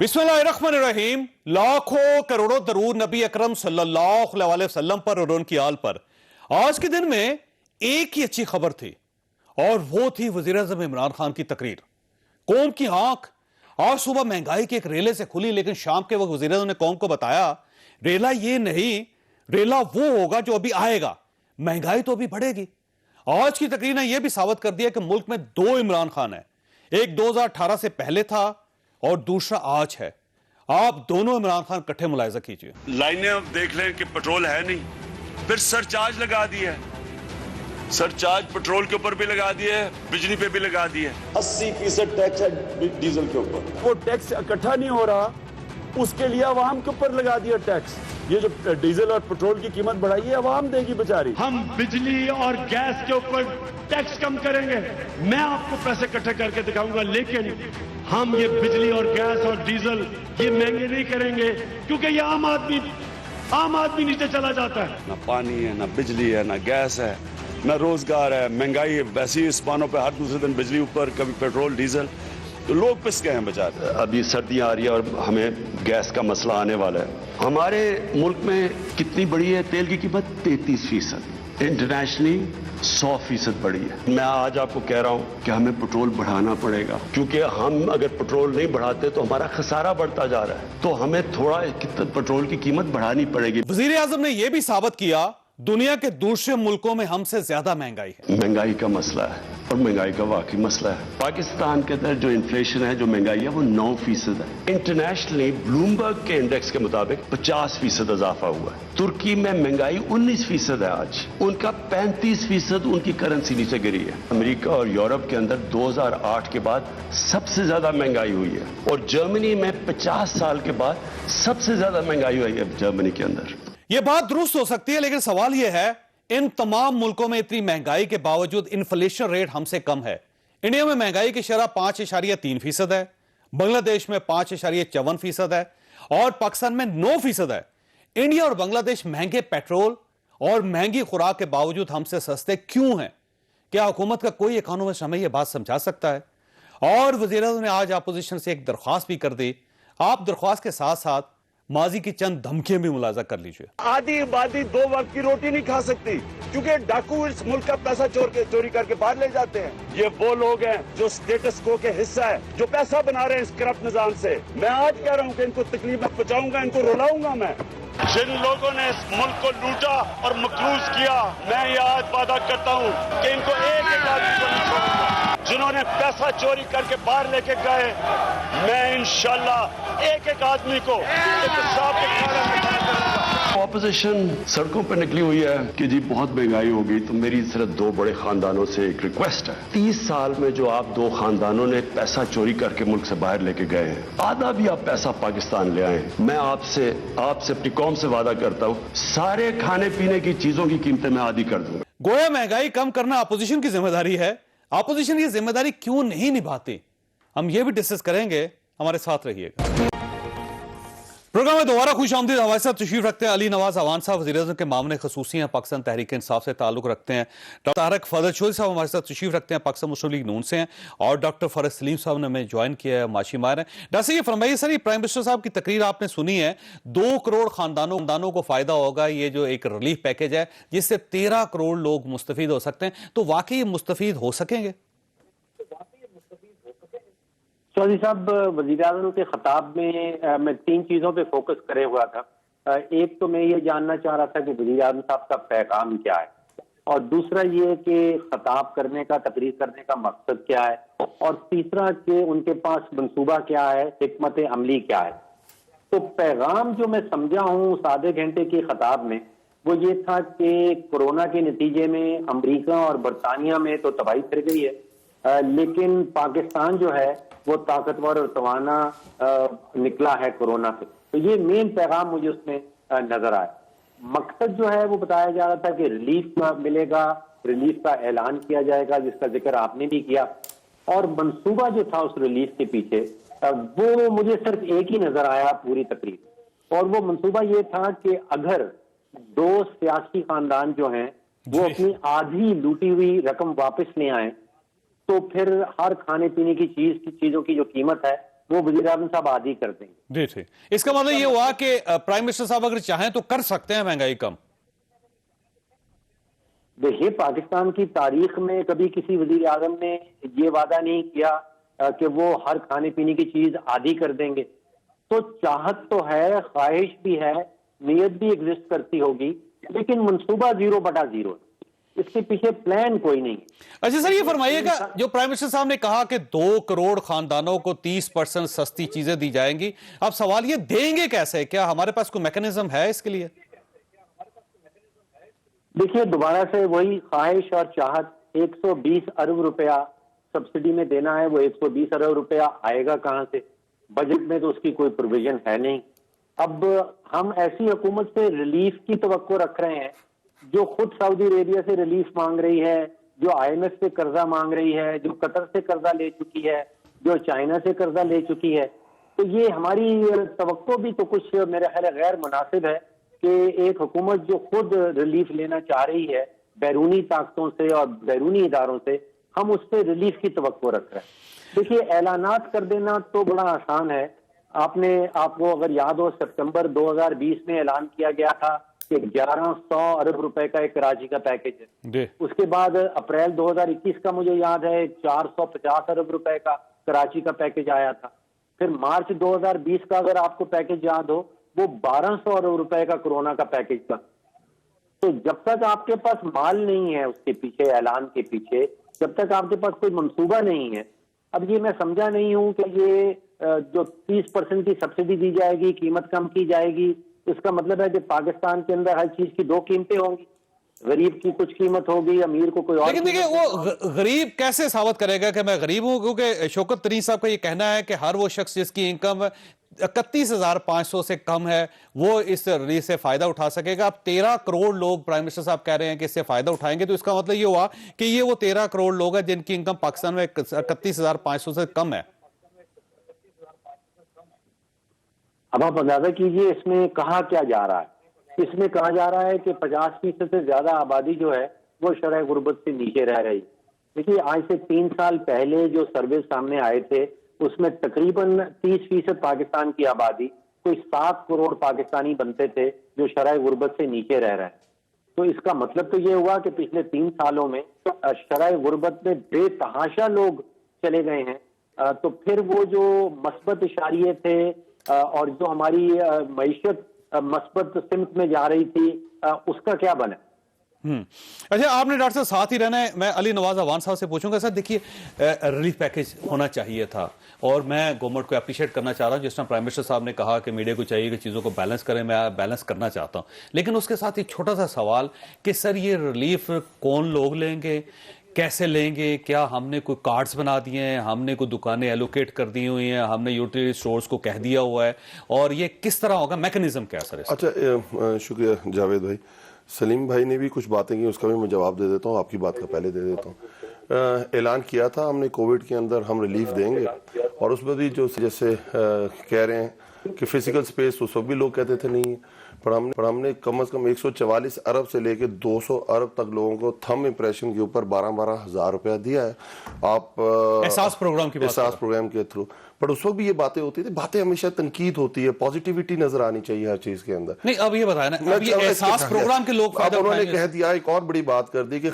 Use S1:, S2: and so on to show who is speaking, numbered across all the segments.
S1: बिस्मिल्लाहिर्रहमानिर्रहीम। लाखों करोड़ों दरूद नबी अकरम सल्लल्लाहु अलैहि वसल्लम पर और उनकी आल पर। आज के दिन में एक ही अच्छी खबर थी और वो थी वजीर आज़म इमरान खान की तकरीर। कौम की आंख आज सुबह महंगाई के एक रेले से खुली, लेकिन शाम के वक्त वजीर आज़म ने कौम को बताया रेला ये नहीं, रेला वो होगा जो अभी आएगा, महंगाई तो अभी बढ़ेगी। आज की तकरीर ने यह भी साबित कर दिया कि मुल्क में दो इमरान खान है, एक 2018 से पहले था और दूसरा आज है। आप दोनों इमरान खान इकट्ठे मुलाहिजा कीजिए।
S2: लाइनें अब देख लें कि पेट्रोल है नहीं, फिर सरचार्ज लगा दिया है, सरचार्ज पेट्रोल के ऊपर भी लगा दिया है, बिजली पे भी लगा दिया है।
S3: 80% टैक्स है डीजल के ऊपर। वो टैक्स इकट्ठा नहीं हो रहा, उसके लिए अवाम के ऊपर लगा दिया टैक्स। ये जो डीजल और पेट्रोल की कीमत बढ़ाई है अवाम देगी बेचारी।
S4: हम बिजली और गैस के ऊपर टैक्स कम करेंगे, मैं आपको पैसे इकट्ठे करके दिखाऊंगा, लेकिन हम ये बिजली और गैस और डीजल ये महंगे नहीं करेंगे, क्योंकि ये आम आदमी नीचे चला जाता है।
S2: ना पानी है, ना बिजली है, ना गैस है, ना रोजगार है, महंगाई है, वैसे ही इस्पानों पे हर दूसरे दिन बिजली ऊपर, कभी पेट्रोल डीजल, तो लोग पिस गए हैं बेचारे।
S5: अभी सर्दियां आ रही है और हमें गैस का मसला आने वाला है। हमारे मुल्क में कितनी बढ़ी है तेल की कीमत? 33%। इंटरनेशनली 100% बढ़ी है। मैं आज आपको कह रहा हूं कि हमें पेट्रोल बढ़ाना पड़ेगा, क्योंकि हम अगर पेट्रोल नहीं बढ़ाते तो हमारा खसारा बढ़ता जा रहा है, तो हमें थोड़ा पेट्रोल की कीमत बढ़ानी पड़ेगी।
S1: वजीर आजम ने यह भी साबित किया दुनिया के दूसरे मुल्कों में हमसे ज्यादा महंगाई है।
S5: महंगाई का मसला है और महंगाई का वाकई मसला है। पाकिस्तान के अंदर जो इन्फ्लेशन है, जो महंगाई है, वो 9% है। इंटरनेशनली ब्लूमबर्ग के इंडेक्स के मुताबिक 50% इजाफा हुआ है। तुर्की में महंगाई 19% है आज, उनका 35% उनकी करेंसी नीचे गिरी है। अमेरिका और यूरोप के अंदर 2008 के बाद सबसे ज्यादा महंगाई हुई है और जर्मनी में 50 साल के बाद सबसे ज्यादा महंगाई हुई है जर्मनी के अंदर।
S1: यह बात दुरुस्त हो सकती है, लेकिन सवाल यह है इन तमाम मुल्कों में इतनी महंगाई के बावजूद इन्फ्लेशन रेट हमसे कम है। इंडिया में महंगाई की शरह 5.3% है, बांग्लादेश में 5.54% है और पाकिस्तान में 9% है। इंडिया और बांग्लादेश महंगे पेट्रोल और महंगी खुराक के बावजूद हमसे सस्ते क्यों हैं? क्या हुकूमत का कोई इकोनॉमिस्ट हमें यह बात समझा सकता है? और वज़ीर आज़म ने आज अपोजिशन से एक दरख्वास्त भी कर दी। आप दरख्वास्त के साथ साथ माजी की चंद धमकियां भी मुलाजा कर लीजिए।
S3: आधी आबादी 2 वक्त की रोटी नहीं खा सकती, क्योंकि डाकू इस मुल्क का पैसा चोरी करके बाहर ले जाते हैं। ये वो लोग हैं जो स्टेटस को के हिस्सा है, जो पैसा बना रहे हैं इस करप्ट निजाम से। मैं आज कह रहा हूं कि इनको तकलीफ में पहुंचाऊंगा, इनको रुलाऊंगा मैं। जिन लोगों ने इस मुल्क को लूटा और मकरूज किया, मैं ये आज वादा करता हूं कि इनको एक एक आदमी को नहीं छोड़ूंगा। जिन्होंने पैसा चोरी करके बाहर लेके गए, मैं इंशाल्लाह एक एक आदमी को इंसाफ के खिलाफ करूंगा।
S5: ऑपोजिशन सड़कों पर निकली हुई है कि जी बहुत महंगाई होगी, तो मेरी सिर्फ 2 बड़े खानदानों से एक रिक्वेस्ट है। 30 साल में जो आप 2 खानदानों ने पैसा चोरी करके मुल्क से बाहर लेके गए हैं, आधा भी आप पैसा पाकिस्तान ले आए। मैं आपसे अपनी कौम से वादा करता हूं, सारे खाने पीने की चीजों की कीमतें मैं आधी कर दूंगा।
S1: गोया महंगाई कम करना अपोजिशन की जिम्मेदारी है, अपोजिशन ये जिम्मेदारी क्यों नहीं निभाती? हम ये भी डिस्कस करेंगे, हमारे साथ रहिएगा। प्रोग्राम में दोबारा खुश आमदीद। हमारे साथ तशरीफ रखते हैं अली नवाज अवान साहब, वज़ीर-ए-आज़म के मामले खसूसी हैं, पाकिस्तान तहरीक इंसाफ से ताल्लुक रखते हैं। डॉक्टर तारक फजल चौधरी साहब हमारे साथ तशरीफ रखते हैं, पाकिस्तान मुस्लिम लीग नून से हैं, और डॉक्टर फरज सलीम साहब ने हमें ज्वाइन किया है, माशी मार हैं। डॉक्टर ये फरमाइए सर, ये प्राइम मिनिस्टर साहब की तकरीर आपने सुनी है, 2 करोड़ खानदानों को फायदा होगा, ये जो एक रिलीफ पैकेज है जिससे 13 करोड़ लोग मुस्तफीद हो सकते हैं, तो वाकई ये मुस्तफीद हो सकेंगे?
S6: चौधरी साहब, वज़ीर-ए-आज़म के खिताब में मैं 3 चीज़ों पे फोकस करे हुआ था। एक तो मैं ये जानना चाह रहा था कि वज़ीर-ए-आज़म साहब का पैगाम क्या है, और दूसरा ये कि खिताब करने का, तकरीर करने का मकसद क्या है, और तीसरा कि उनके पास मंसूबा क्या है, हिकमत अमली क्या है। तो पैगाम जो मैं समझा हूँ उस आधे घंटे के खिताब में, वो ये था कि कोरोना के नतीजे में अमरीका और बरतानिया में तो तबाही फिर गई है, लेकिन पाकिस्तान जो है वो ताकतवर और तवाना निकला है कोरोना से। तो ये मेन पैगाम मुझे उसमें नजर आया। मकसद जो है वो बताया जा रहा था कि रिलीफ मिलेगा, रिलीफ का ऐलान किया जाएगा, जिसका जिक्र आपने भी किया, और मंसूबा जो था उस रिलीफ के पीछे वो मुझे सिर्फ एक ही नजर आया पूरी तकरीर, और वो मंसूबा ये था कि अगर 2 सियासी खानदान जो हैं वो अपनी आधी लूटी हुई रकम वापस ले आए, तो फिर हर खाने पीने की चीजों की जो कीमत है وہ وزیر اعظم صاحب عادی کر دیں گے.
S1: جی ٹھیک. اس کا مطلب یہ ہوا کہ پرائم منسٹر صاحب اگر چاہیں تو کر سکتے ہیں مہنگائی کم.
S6: دیکھیے پاکستان کی تاریخ میں کبھی کسی وزیر اعظم نے یہ وعدہ نہیں کیا کہ وہ ہر کھانے پینے کی چیز عادی کر دیں گے. تو چاہت تو ہے, خواہش بھی ہے, نیت بھی ایگزسٹ کرتی ہوگی, لیکن منصوبہ 0/0. اس کے پیچھے پلان کوئی نہیں.
S1: اچھا سر, یہ فرمائیے گا جو پرائم منسٹر صاحب نے کہا کہ 2 کروڑ خاندانوں کو 30% سستی چیزیں دی جائیں گی, اب سوال یہ دیں گے کیسے؟ کیا ہمارے پاس کوئی میکنزم ہے اس کے لیے؟
S6: دیکھیے دوبارہ سے وہی خواہش اور چاہت. 120 ارب روپیہ سبسڈی میں دینا ہے, وہ 120 ارب روپیہ آئے گا کہاں سے؟ بجٹ میں تو اس کی کوئی پروویژن ہے نہیں. اب ہم ایسی حکومت سے ریلیف کی توقع رکھ رہے ہیں جو خود سعودی عربیہ سے ریلیف مانگ رہی ہے, جو IMF سے قرضہ مانگ رہی ہے, جو قطر سے قرضہ لے چکی ہے, جو چائنا سے قرضہ لے چکی ہے. تو یہ ہماری توقع بھی تو کچھ میرا خیال ہے غیر مناسب ہے کہ ایک حکومت جو خود ریلیف لینا چاہ رہی ہے بیرونی طاقتوں سے اور بیرونی اداروں سے, ہم اس سے ریلیف کی توقع رکھ رہے ہیں. دیکھیے اعلانات کر دینا تو بڑا آسان ہے. آپ کو اگر یاد ہو سپتمبر 2020 میں اعلان کیا گیا تھا کہ 1100 ارب روپے کا ایک کراچی کا پیکج ہے. اس کے بعد اپریل 2021 کا مجھے یاد ہے 450 ارب روپے کا کراچی کا پیکج آیا تھا. پھر مارچ 2020 کا اگر آپ کو پیکج یاد ہو وہ 1200 ارب روپے کا کورونا کا پیکج تھا. تو جب تک آپ کے پاس مال نہیں ہے اس کے پیچھے, اعلان کے پیچھے, جب تک آپ کے پاس کوئی منصوبہ نہیں ہے, اب یہ میں سمجھا نہیں ہوں کہ یہ جو 30% کی سبسڈی دی جائے گی, قیمت کم کی جائے گی, اس کا مطلب ہے کہ پاکستان کے اندر ہر چیز کی 2 قیمتیں ہوں گی. غریب کی کچھ قیمت ہوگی, امیر کو کوئی اور.
S1: لیکن دیکھیں وہ غریب کیسے ثابت کرے گا کہ میں غریب ہوں؟ کیونکہ شوکت ترین صاحب کا یہ کہنا ہے کہ ہر وہ شخص جس کی انکم 31,500 سے کم ہے وہ اس ریلیف سے فائدہ اٹھا سکے گا. اب 13 کروڑ لوگ پرائم منسٹر صاحب کہہ رہے ہیں کہ اس سے فائدہ اٹھائیں گے, تو اس کا مطلب یہ ہوا کہ یہ وہ 13 کروڑ لوگ ہیں جن کی انکم پاکستان میں 31,500 سے کم ہے.
S6: اب آپ اندازہ کیجئے اس میں کہا کیا جا رہا ہے. اس میں کہا جا رہا ہے کہ 50% سے زیادہ آبادی جو ہے وہ شرح غربت سے نیچے رہ رہی. دیکھیے آج سے 3 سال پہلے جو سروے سامنے آئے تھے اس میں تقریباً 30% پاکستان کی آبادی, کوئی 7 کروڑ پاکستانی بنتے تھے جو شرح غربت سے نیچے رہ رہے ہیں. تو اس کا مطلب تو یہ ہوا کہ پچھلے 3 سالوں میں شرح غربت میں بے تحاشا لوگ چلے گئے ہیں. تو پھر وہ جو مثبت اشاریے تھے اور جو ہماری معیشت مثبت سمت میں جا رہی تھی اس کا کیا بنا؟
S1: اچھا آپ نے ڈاکٹر صاحب ساتھ ہی رہنا ہے, میں علی نواز اوان صاحب سے پوچھوں گا. سر دیکھیے ریلیف پیکج ہونا چاہیے تھا اور میں گورنمنٹ کو اپریشیٹ کرنا چاہ رہا ہوں, جس طرح پرائم منسٹر صاحب نے کہا کہ میڈیا کو چاہیے کہ چیزوں کو بیلنس کریں, میں بیلنس کرنا چاہتا ہوں. لیکن اس کے ساتھ ایک چھوٹا سا سوال کہ سر یہ ریلیف کون لوگ لیں گے, کیسے لیں گے؟ کیا ہم نے کوئی کارڈز بنا دیے ہیں, ہم نے کوئی دکانیں ایلوکیٹ کر دی ہوئی ہیں, ہم نے یوٹیلیٹی سٹورز کو کہہ دیا ہوا ہے, اور یہ کس طرح ہوگا, میکنزم کیا سر؟
S7: اچھا شکریہ جاوید بھائی. سلیم بھائی نے بھی کچھ باتیں کی, اس کا بھی میں جواب دے دیتا ہوں, آپ کی بات کا پہلے دے دیتا ہوں. اعلان کیا تھا ہم نے کووڈ کے اندر ہم ریلیف دیں گے, اور اس میں بھی جو جیسے کہہ رہے ہیں کہ فزیکل سپیس اس وقت بھی لوگ کہتے تھے نہیں, پر ہم نے کم از کم 144 ارب سے لے کے 200 ارب تک لوگوں کو تھم امپریشن کے اوپر 12 ہزار روپیہ دیا ہے. آپ
S1: احساس پروگرام کی
S7: احساس پروگرام کے تھرو, پر اس وقت بھی یہ باتیں ہوتی تھی, باتیں ہمیشہ تنقید ہوتی ہے, پازیٹیوٹی نظر آنی چاہیے ہر چیز کے اندر.
S1: نہیں اب یہ بتائیں نا, اب یہ احساس پروگرام کے لوگ فائدہ
S7: انہوں نے کہہ دیا, ایک اور بڑی بات کر دی کہ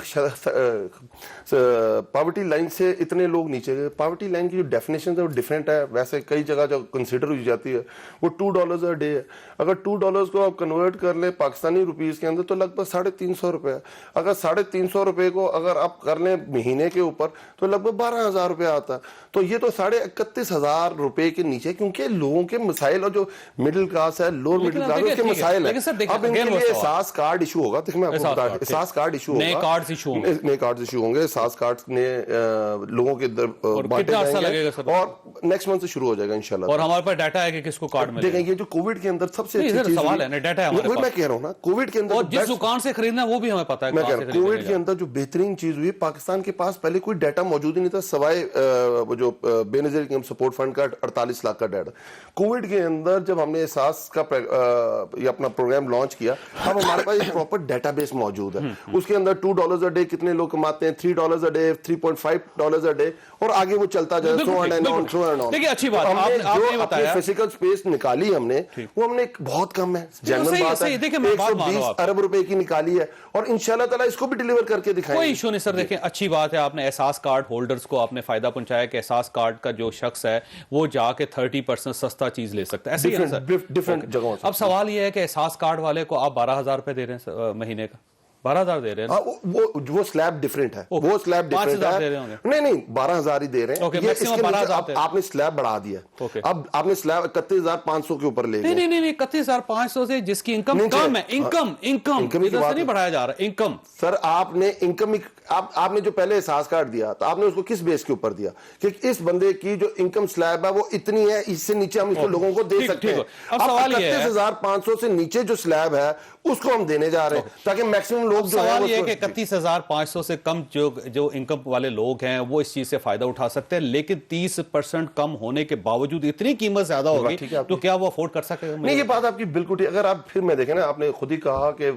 S7: پاورٹی لائن سے اتنے لوگ نیچے گئے. پاورٹی لائن کی جو ڈیفینیشن ہے وہ ڈفرینٹ ہے, ویسے کئی جگہ جو کنسیڈر ہوئی جاتی ہے وہ $2 a day ہے. اگر $2 کو آپ کنورٹ کر لیں پاکستانی روپیز کے اندر تو لگ بھگ 350 روپے ہے. اگر 350 روپے کو اگر آپ کر لیں مہینے کے اوپر تو لگ بھگ 12,000 روپے آتا ہے. تو یہ تو 31,500 روپے کے نیچے, کیونکہ لوگوں کے مسائل اور جو مڈل کلاس ہے, لوور مڈل کلاس اس کے مسائل ہیں. اب ان کے لیے احساس کارڈ ایشو ہوگا. دیکھیں میں آپ کو بتا دوں, احساس کارڈ ایشو ہوگا, نئے کارڈ ایشو ہوں گے, احساس کارڈ نے لوگوں کے بانٹے جائیں گے اور نیکسٹ منتھ سے شروع ہو جائے گا انشاءاللہ.
S1: اور ہمارے پاس ڈیٹا ہے کہ کس کو کارڈ ملے گا.
S7: دیکھیں یہ جو کووڈ کے اندر سب سے اچھی چیز
S1: سوال ہے نا, ڈیٹا ہے ہمارے پاس,
S7: میں کہہ رہا ہوں نا, کووڈ کے اندر
S1: جس دکان سے خریدنا وہ بھی ہمیں پتا ہے.
S7: میں کہہ رہا ہوں کووڈ کے اندر جو بہترین چیز ہوئی, پاکستان کے پاس پہلے کوئی ڈیٹا موجود ہی نہیں تھا سوائے وہ جو بے نظیر انکم سپورٹ فنڈ फंड का 48 लाख का डेटा। कोविड के अंदर जब हमने एहसास का ये अपना प्रोग्राम लॉन्च किया, अब हमारे पास एक प्रॉपर डेटाबेस मौजूद है। उसके अंदर $2 अ डे कितने लोग कमाते हैं, $3 अ डे, $3.5 अ डे, और आगे वो चलता जाए, सो एंड ऑन।
S1: देखिए अच्छी बात
S7: जो अपनी फिजिकल स्पेस निकाली हमने, वो हमने बहुत कम है, जेन्युइन बात है, 120 अरब रुपए की निकाली है, और इंशाल्लाह ताला इसको भी डिलीवर करके दिखाएंगे।
S1: कोई इशू नहीं सर। देखें अच्छी बात है, आपने एहसास कार्ड होल्डर्स को आपने फायदा पहुंचाया कि एहसास कार्ड का जो शख्स है वो जाके 30% सस्ता चीज ले सकता है, ऐसे ही है सर
S7: डिफरेंट जगहों से।
S1: अब सवाल ये है कि एहसास कार्ड वाले को आप 12,000 रुपए दे रहे हैं महीने का, 12,000 दे रहे हैं।
S7: वो स्लैब डिफरेंट है, वो स्लैब डिफरेंट है। नहीं 12,000 ही दे रहे हैं। ये इसके नीचे आपने स्लैब बढ़ा दिया, अब आपने स्लैब 31,500 के ऊपर ले
S1: नहीं 31,500 से जिसकी इनकम कम है, इनकम इधर से नहीं बढ़ाया जा रहा, इनकम।
S7: सर आपने इनकम आपने जो पहले एहसास कार्ड दिया तो आपने उसको किस बेस के ऊपर दिया कि इस बंदे की जो इनकम स्लैब है वो इतनी है, इससे नीचे हम इसको लोगों को दे सकते हैं।
S1: अब सवाल ये है
S7: 31,500 से नीचे जो स्लैब है उसको हम देने जा रहे हैं ताकि मैक्सिमम लोग जो
S1: सवाल ये है कि 31,500 से कम जो इनकम वाले लोग हैं वो इस चीज से फायदा उठा सकते हैं, लेकिन 30% कम होने के बावजूद इतनी कीमत ज्यादा होगी तो क्या वो अफोर्ड कर सकेगा?
S7: नहीं, ये बात आपकी बिल्कुल ठीक। अगर आप फिर मैं देखें ना, आपने खुद ही कहा कि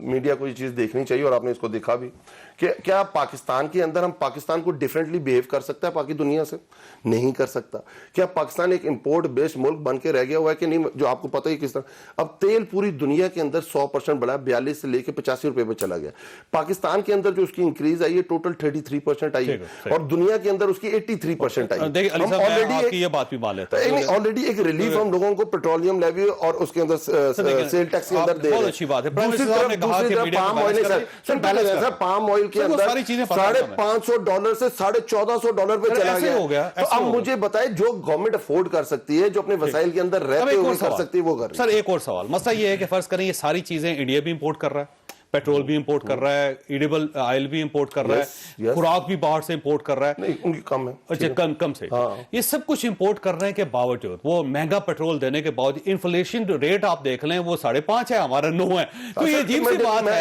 S7: मीडिया को ये चीज देखनी चाहिए और आपने इसको देखा भी कि क्या पाकिस्तान के अंदर हम पाकिस्तान को डिफरेंटली बिहेव कर सकता है बाकी दुनिया से? नहीं कर सकता। क्या पाकिस्तान एक इंपोर्ट बेस्ड मुल्क बन के रह गया हुआ है कि नहीं, जो आपको पता ही किस तरह। अब तेल पूरी दुनिया के अंदर 100% बढ़ा, 42 से लेके 85 रुपए पे चला गया। पाकिस्तान के अंदर जो उसकी इंक्रीज आई है टोटल 33% आई है और दुनिया के अंदर उसकी 83% आई। ऑलरेडी एक रिलीफ हम लोगों को पेट्रोलियम लेवी और उसके अंदर सेल टैक्स के अंदर दे रहे हैं।
S1: अच्छी बात है।
S7: पाम ऑयल के अंदर $550 से $1,400 पे चला गया। तो अब मुझे बताए जो गवर्नमेंट अफोर्ड कर सकती है, जो अपने वसाइल के अंदर रहते हुए कर सकती है, वो कर।
S1: सर एक और सवाल, मसला ये है कि फर्ज करें ये सारी चीजें इंडिया भी इंपोर्ट कर रहा है, पेट्रोल भी इंपोर्ट कर रहा है, एडिबल ऑयल भी इंपोर्ट कर रहा है, खुराक भी बाहर से इंपोर्ट कर रहा है,
S7: उनकी कम है,
S1: अच्छा कम से ये सब कुछ इंपोर्ट करने के बावजूद, वो महंगा पेट्रोल देने के बावजूद इन्फ्लेशन रेट आप देख लें वो 5.5 है, हमारा 9 है। तो ये अजीब सी बात है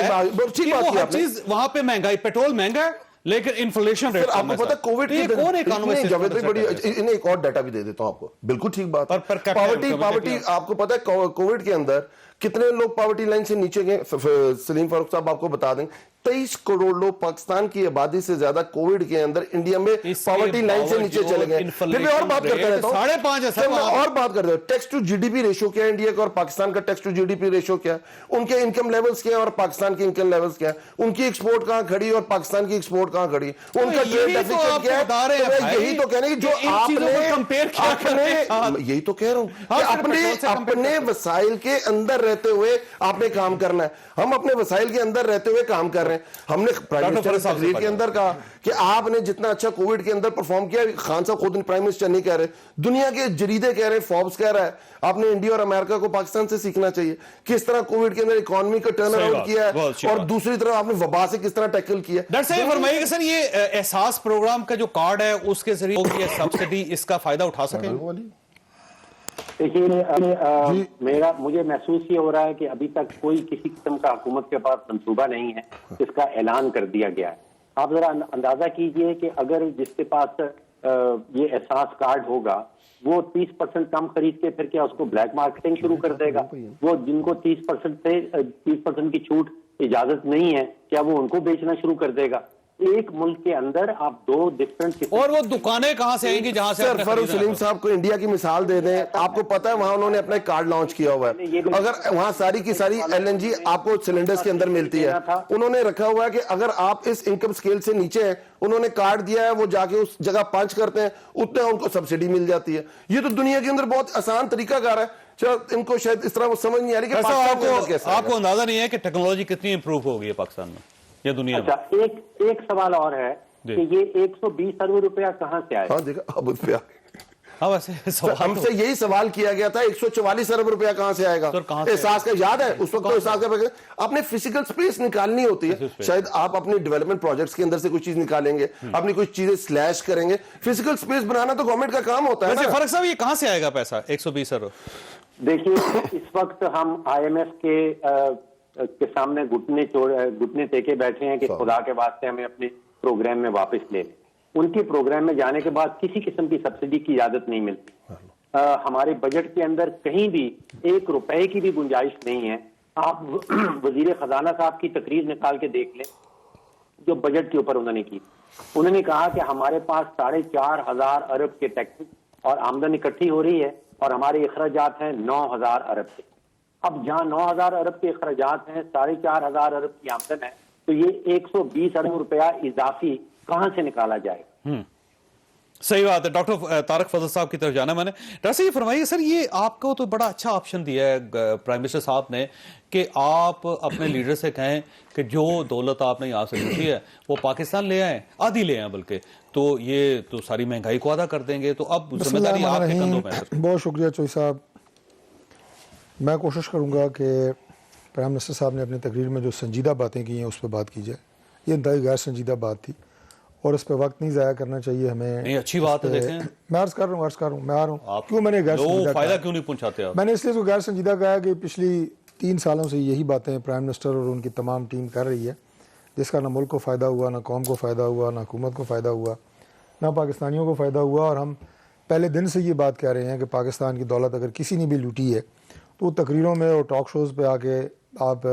S1: कि वो हर चीज वहां पे महंगाई, पेट्रोल महंगा है लेकिन इन्फ्लेशन रेट
S7: आपको पता है कोविड की
S1: कौन इकोनॉमिस्ट
S7: इन्हें एक और डाटा भी दे देता हूं आपको, बिल्कुल ठीक बात। पावर्टी आपको पता है कोविड के अंदर कितने लोग पॉवर्टी लाइन से नीचे गए? सलीम फारूक साहब आपको बता दें, 23 करोड़ लोग, पाकिस्तान की आबादी से ज्यादा कोविड के अंदर इंडिया में पॉवर्टी लाइन से नीचे चले गए। फिर मैं और बात करता रहता हूं,
S1: 5.5
S7: मैं और बात करता हूं, टैक्स टू जीडीपी रेशियो क्या है इंडिया का और पाकिस्तान का टैक्स टू जीडीपी रेशियो क्या है? उनके इनकम लेवल्स क्या है और पाकिस्तान के इनकम लेवल्स क्या है? उनकी एक्सपोर्ट कहां खड़ी और पाकिस्तान की एक्सपोर्ट कहां खड़ी? उनका ट्रेड डेफिसिट क्या है? यही तो कहने की जो आपने यही तो कह रहा हूं, अपने वसाइल के अंदर रहते हुए आपने काम करना है। हम अपने वसाइल के अंदर रहते हुए काम कर रहे हैं। हमने प्राइम मिनिस्टर तकरीर के अंदर कहा कि आपने जितना अच्छा कोविड के अंदर परफॉर्म किया, खान साहब खुद प्राइम मिनिस्टर नहीं कह रहे, दुनिया के जरीदे कह रहे हैं, फोर्ब्स कह रहा है, आपने इंडिया और अमेरिका को पाकिस्तान से सीखना चाहिए किस तरह कोविड के अंदर इकोनॉमी का टर्न अराउंड किया है और दूसरी तरफ आपने वबा से किस तरह टैकल किया।
S1: डॉक्टर साहब फरमाइएगा सर, ये एहसास प्रोग्राम का जो कार्ड है उसके जरिए सब्सिडी इसका फायदा उठा सकेंगे?
S6: देखिए मुझे महसूस ये हो रहा है कि अभी तक कोई किसी किस्म का हुकूमत के पास मंसूबा नहीं है, इसका ऐलान कर दिया गया है। आप जरा अंदाजा कीजिए कि अगर जिसके पास ये एहसास कार्ड होगा वो 30% कम खरीद के फिर क्या उसको ब्लैक मार्केटिंग शुरू कर देगा? वो जिनको 30% की छूट इजाजत नहीं है, क्या वो उनको बेचना शुरू कर देगा? एक मुल्क के अंदर आप दो डिफरेंट, और
S1: वो दुकानें कहां से आएंगी जहां से?
S7: सर फरूख सलीम साहब को इंडिया की मिसाल दे दें, आपको पता है वहां उन्होंने अपना कार्ड लॉन्च किया हुआ है, अगर वहां सारी की सारी LNG आपको सिलेंडर्स के अंदर मिलती है, उन्होंने रखा हुआ है कि अगर आप इस इनकम स्केल से नीचे हैं, उन्होंने कार्ड दिया है, वो जाके उस जगह पंच करते हैं, उतने उनको सब्सिडी मिल जाती है। ये तो दुनिया के अंदर बहुत आसान तरीका कार है, चलो इनको शायद इस तरह वो समझ नहीं आ रही कि
S1: आपको अंदाजा नहीं है कि टेक्नोलॉजी कितनी इंप्रूव हो गई है पाकिस्तान में या दुनिया में?
S6: अच्छा, एक सवाल और है कि ये 120 अरब रुपया कहां से आया?
S7: हाँ देखा, अब उस पे
S1: वैसे
S7: हमसे यही सवाल किया गया था, 144 अरब रुपया कहां से आएगा? एहसास का याद है उस वक्त? एहसास का अपने फिजिकल स्पेस निकालनी होती है, शायद आप अपने डेवलपमेंट प्रोजेक्ट्स के अंदर से कुछ चीज निकालेंगे, अपनी कुछ चीजें स्लैश करेंगे, फिजिकल स्पेस बनाना तो गवर्नमेंट का काम होता है।
S1: फर्क साहब ये कहां से आएगा पैसा 120 अरब?
S6: देखिए इस वक्त हम IMF के सामने घुटने टेके बैठे हैं कि खुदा के वास्ते हमें अपने प्रोग्राम में वापस ले लें, ان کے پروگرام میں جانے کے بعد کسی قسم کی سبسڈی کی اجازت نہیں ملتی. ہمارے بجٹ کے اندر کہیں بھی 1 روپے کی بھی گنجائش نہیں ہے. آپ وزیر خزانہ صاحب کی تقریر نکال کے دیکھ لیں جو بجٹ کے اوپر انہوں نے کی. انہوں نے کہا کہ ہمارے پاس 4,500 ارب کے ٹیکس اور آمدن اکٹھی ہو رہی ہے اور ہمارے اخراجات ہیں 9,000 ارب کے. اب جہاں 9,000 ارب کے اخراجات ہیں 4,500 ارب کی آمدن ہے تو یہ 120 ارب روپیہ اضافی کہاں سے نکالا جائے گا؟
S1: صحیح بات ہے. ڈاکٹر طارق فضل صاحب کی طرف جانا میں نے. ڈاکٹر صاحب یہ فرمائیے سر، یہ آپ کو تو بڑا اچھا آپشن دیا ہے پرائم منسٹر صاحب نے کہ آپ اپنے لیڈر سے کہیں کہ جو دولت آپ نے یہاں سے لوٹی ہے وہ پاکستان لے آئیں، آدھی لے آئیں بلکہ، تو یہ تو ساری مہنگائی کو ادا کر دیں گے. تو اب ذمہ داری آپ کے کندھوں پہ ہے.
S8: بہت شکریہ چوئی صاحب. میں کوشش کروں گا کہ پرائم منسٹر صاحب نے اپنی تقریر میں جو سنجیدہ باتیں کی ہیں اس پہ بات کی جائے. یہ انتہائی غیر سنجیدہ بات تھی اور اس پہ وقت نہیں ضائع کرنا چاہیے ہمیں.
S1: نہیں اچھی بات ہے. دیکھیں
S8: میں عرض کر رہا ہوں میں آ رہا ہوں کیوں میں نے غیر سنجیدہ
S1: فائدہ کیوں نہیں پہنچاتے آپ؟
S8: میں نے اس لیے غیر سنجیدہ کہا کہ پچھلی 3 سالوں سے یہی باتیں پرائم منسٹر اور ان کی تمام ٹیم کر رہی ہے جس کا نہ ملک کو فائدہ ہوا، نہ قوم کو فائدہ ہوا، نہ حکومت کو فائدہ ہوا، نہ پاکستانیوں کو فائدہ ہوا. اور ہم پہلے دن سے یہ بات کہہ رہے ہیں کہ پاکستان کی دولت اگر کسی نے بھی لوٹی ہے تو تقریروں میں اور ٹاک شوز پہ آ کے آپ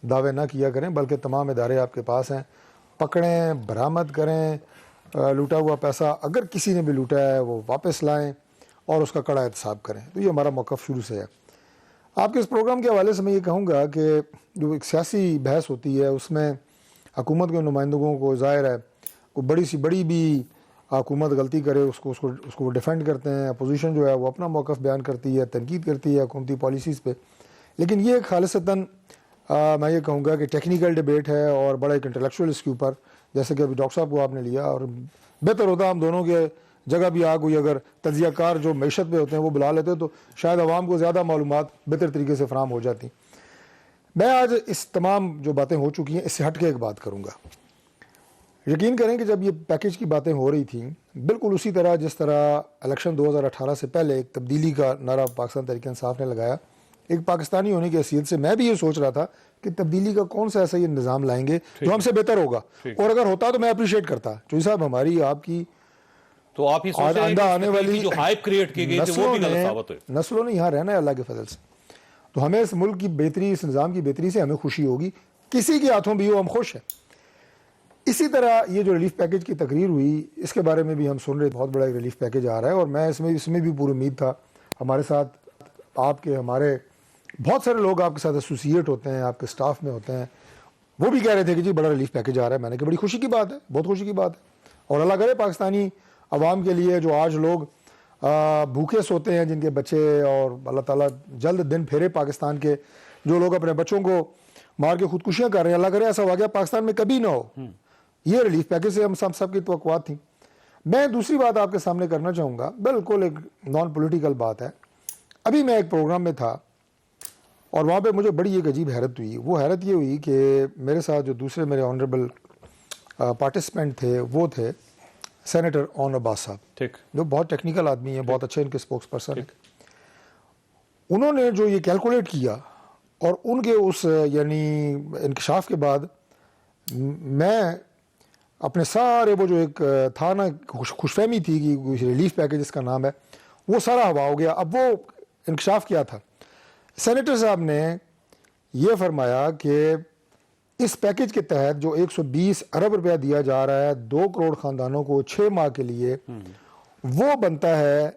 S8: دعوے نہ کیا کریں، بلکہ تمام ادارے آپ کے پاس ہیں، پکڑیں، برآمد کریں. لوٹا ہوا پیسہ اگر کسی نے بھی لوٹا ہے وہ واپس لائیں اور اس کا کڑا احتساب کریں. تو یہ ہمارا موقف شروع سے ہے. آپ کے اس پروگرام کے حوالے سے میں یہ کہوں گا کہ جو ایک سیاسی بحث ہوتی ہے اس میں حکومت کے نمائندگوں کو ظاہر ہے کوئی بڑی سی بڑی بھی حکومت غلطی کرے اس کو ڈیفینڈ کرتے ہیں. اپوزیشن جو ہے وہ اپنا موقف بیان کرتی ہے، تنقید کرتی ہے حکومتی پالیسیز پہ. لیکن یہ ایک خالصتاً میں یہ کہوں گا کہ ٹیکنیکل ڈیبیٹ ہے اور بڑا ایک انٹلیکچوئل اس کے اوپر، جیسے کہ ابھی ڈاکٹر صاحب کو آپ نے لیا. اور بہتر ہوتا ہم دونوں کے جگہ بھی کوئی اگر تجزیہ کار جو معیشت پہ ہوتے ہیں وہ بلا لیتے تو شاید عوام کو زیادہ معلومات بہتر طریقے سے فراہم ہو جاتی. میں آج اس تمام جو باتیں ہو چکی ہیں اس سے ہٹ کے ایک بات کروں گا. یقین کریں کہ جب یہ پیکیج کی باتیں ہو رہی تھیں بالکل اسی طرح جس طرح الیکشن 2018 سے پہلے ایک تبدیلی کا نعرہ پاکستان تحریک انصاف نے لگایا، ایک پاکستانی ہونے کی حیثیت سے میں بھی یہ سوچ رہا تھا کہ تبدیلی کا کون سا ایسا یہ نظام لائیں گے جو ہم سے بہتر ہوگا، اور اگر ہوتا تو میں اپریشیٹ کرتا. چوئی صاحب ہماری آپ کی
S1: تو آپ یہ سوچ رہے ہیں کہ
S8: آنے والی
S1: جو ہائپ کریٹ کی گئی تھی وہ بھی غلط ثابت ہوئی.
S8: نسلوں نے یہاں رہنا ہے اللہ کے فضل سے، تو ہمیں اس ملک کی بہتری، اس نظام کی بہتری سے ہمیں خوشی ہوگی، کسی کے ہاتھوں بھی ہو ہم خوش ہیں. اسی طرح یہ جو ریلیف پیکیج کی تقریر ہوئی اس کے بارے میں بھی ہم سن رہے، بہت بڑا ایک ریلیف پیکیج آ رہا ہے اور میں اس میں بھی پوری امید تھا. ہمارے ساتھ آپ کے ہمارے بہت سارے لوگ آپ کے ساتھ ایسوسیٹ ہوتے ہیں، آپ کے سٹاف میں ہوتے ہیں، وہ بھی کہہ رہے تھے کہ جی بڑا ریلیف پیکیج آ رہا ہے. میں نے کہا بڑی خوشی کی بات ہے، بہت خوشی کی بات ہے. اور اللہ کرے پاکستانی عوام کے لیے جو آج لوگ بھوکے سوتے ہیں، جن کے بچے، اور اللہ تعالیٰ جلد دن پھیرے پاکستان کے، جو لوگ اپنے بچوں کو مار کے خودکشیاں کر رہے ہیں، اللہ کرے ایسا واقعہ پاکستان میں کبھی نہ ہو. یہ ریلیف پیکیج سے ہم سب کی توقعات تھیں. میں دوسری بات آپ کے سامنے کرنا چاہوں گا، بالکل ایک نان پولیٹیکل بات ہے. ابھی میں ایک پروگرام میں تھا اور وہاں پہ مجھے بڑی ایک عجیب حیرت ہوئی. وہ حیرت یہ ہوئی کہ میرے ساتھ جو دوسرے میرے آنریبل پارٹیسپینٹ تھے وہ تھے سینیٹر اون عباس صاحب، جو بہت ٹیکنیکل آدمی ہیں، بہت اچھے ان کے اسپوکس پرسن ہیں. انہوں نے جو یہ کیلکولیٹ کیا اور ان کے اس یعنی انکشاف کے بعد میں اپنے سارے وہ جو ایک تھا نا خوش فہمی تھی کہ ریلیف پیکیج اس کا نام ہے، وہ سارا ہوا ہو گیا. اب وہ انکشاف کیا تھا، سینیٹر صاحب نے یہ فرمایا کہ اس پیکیج کے تحت جو 120 ارب روپیہ دیا جا رہا ہے 2 کروڑ خاندانوں کو 6 ماہ کے لیے، وہ بنتا ہے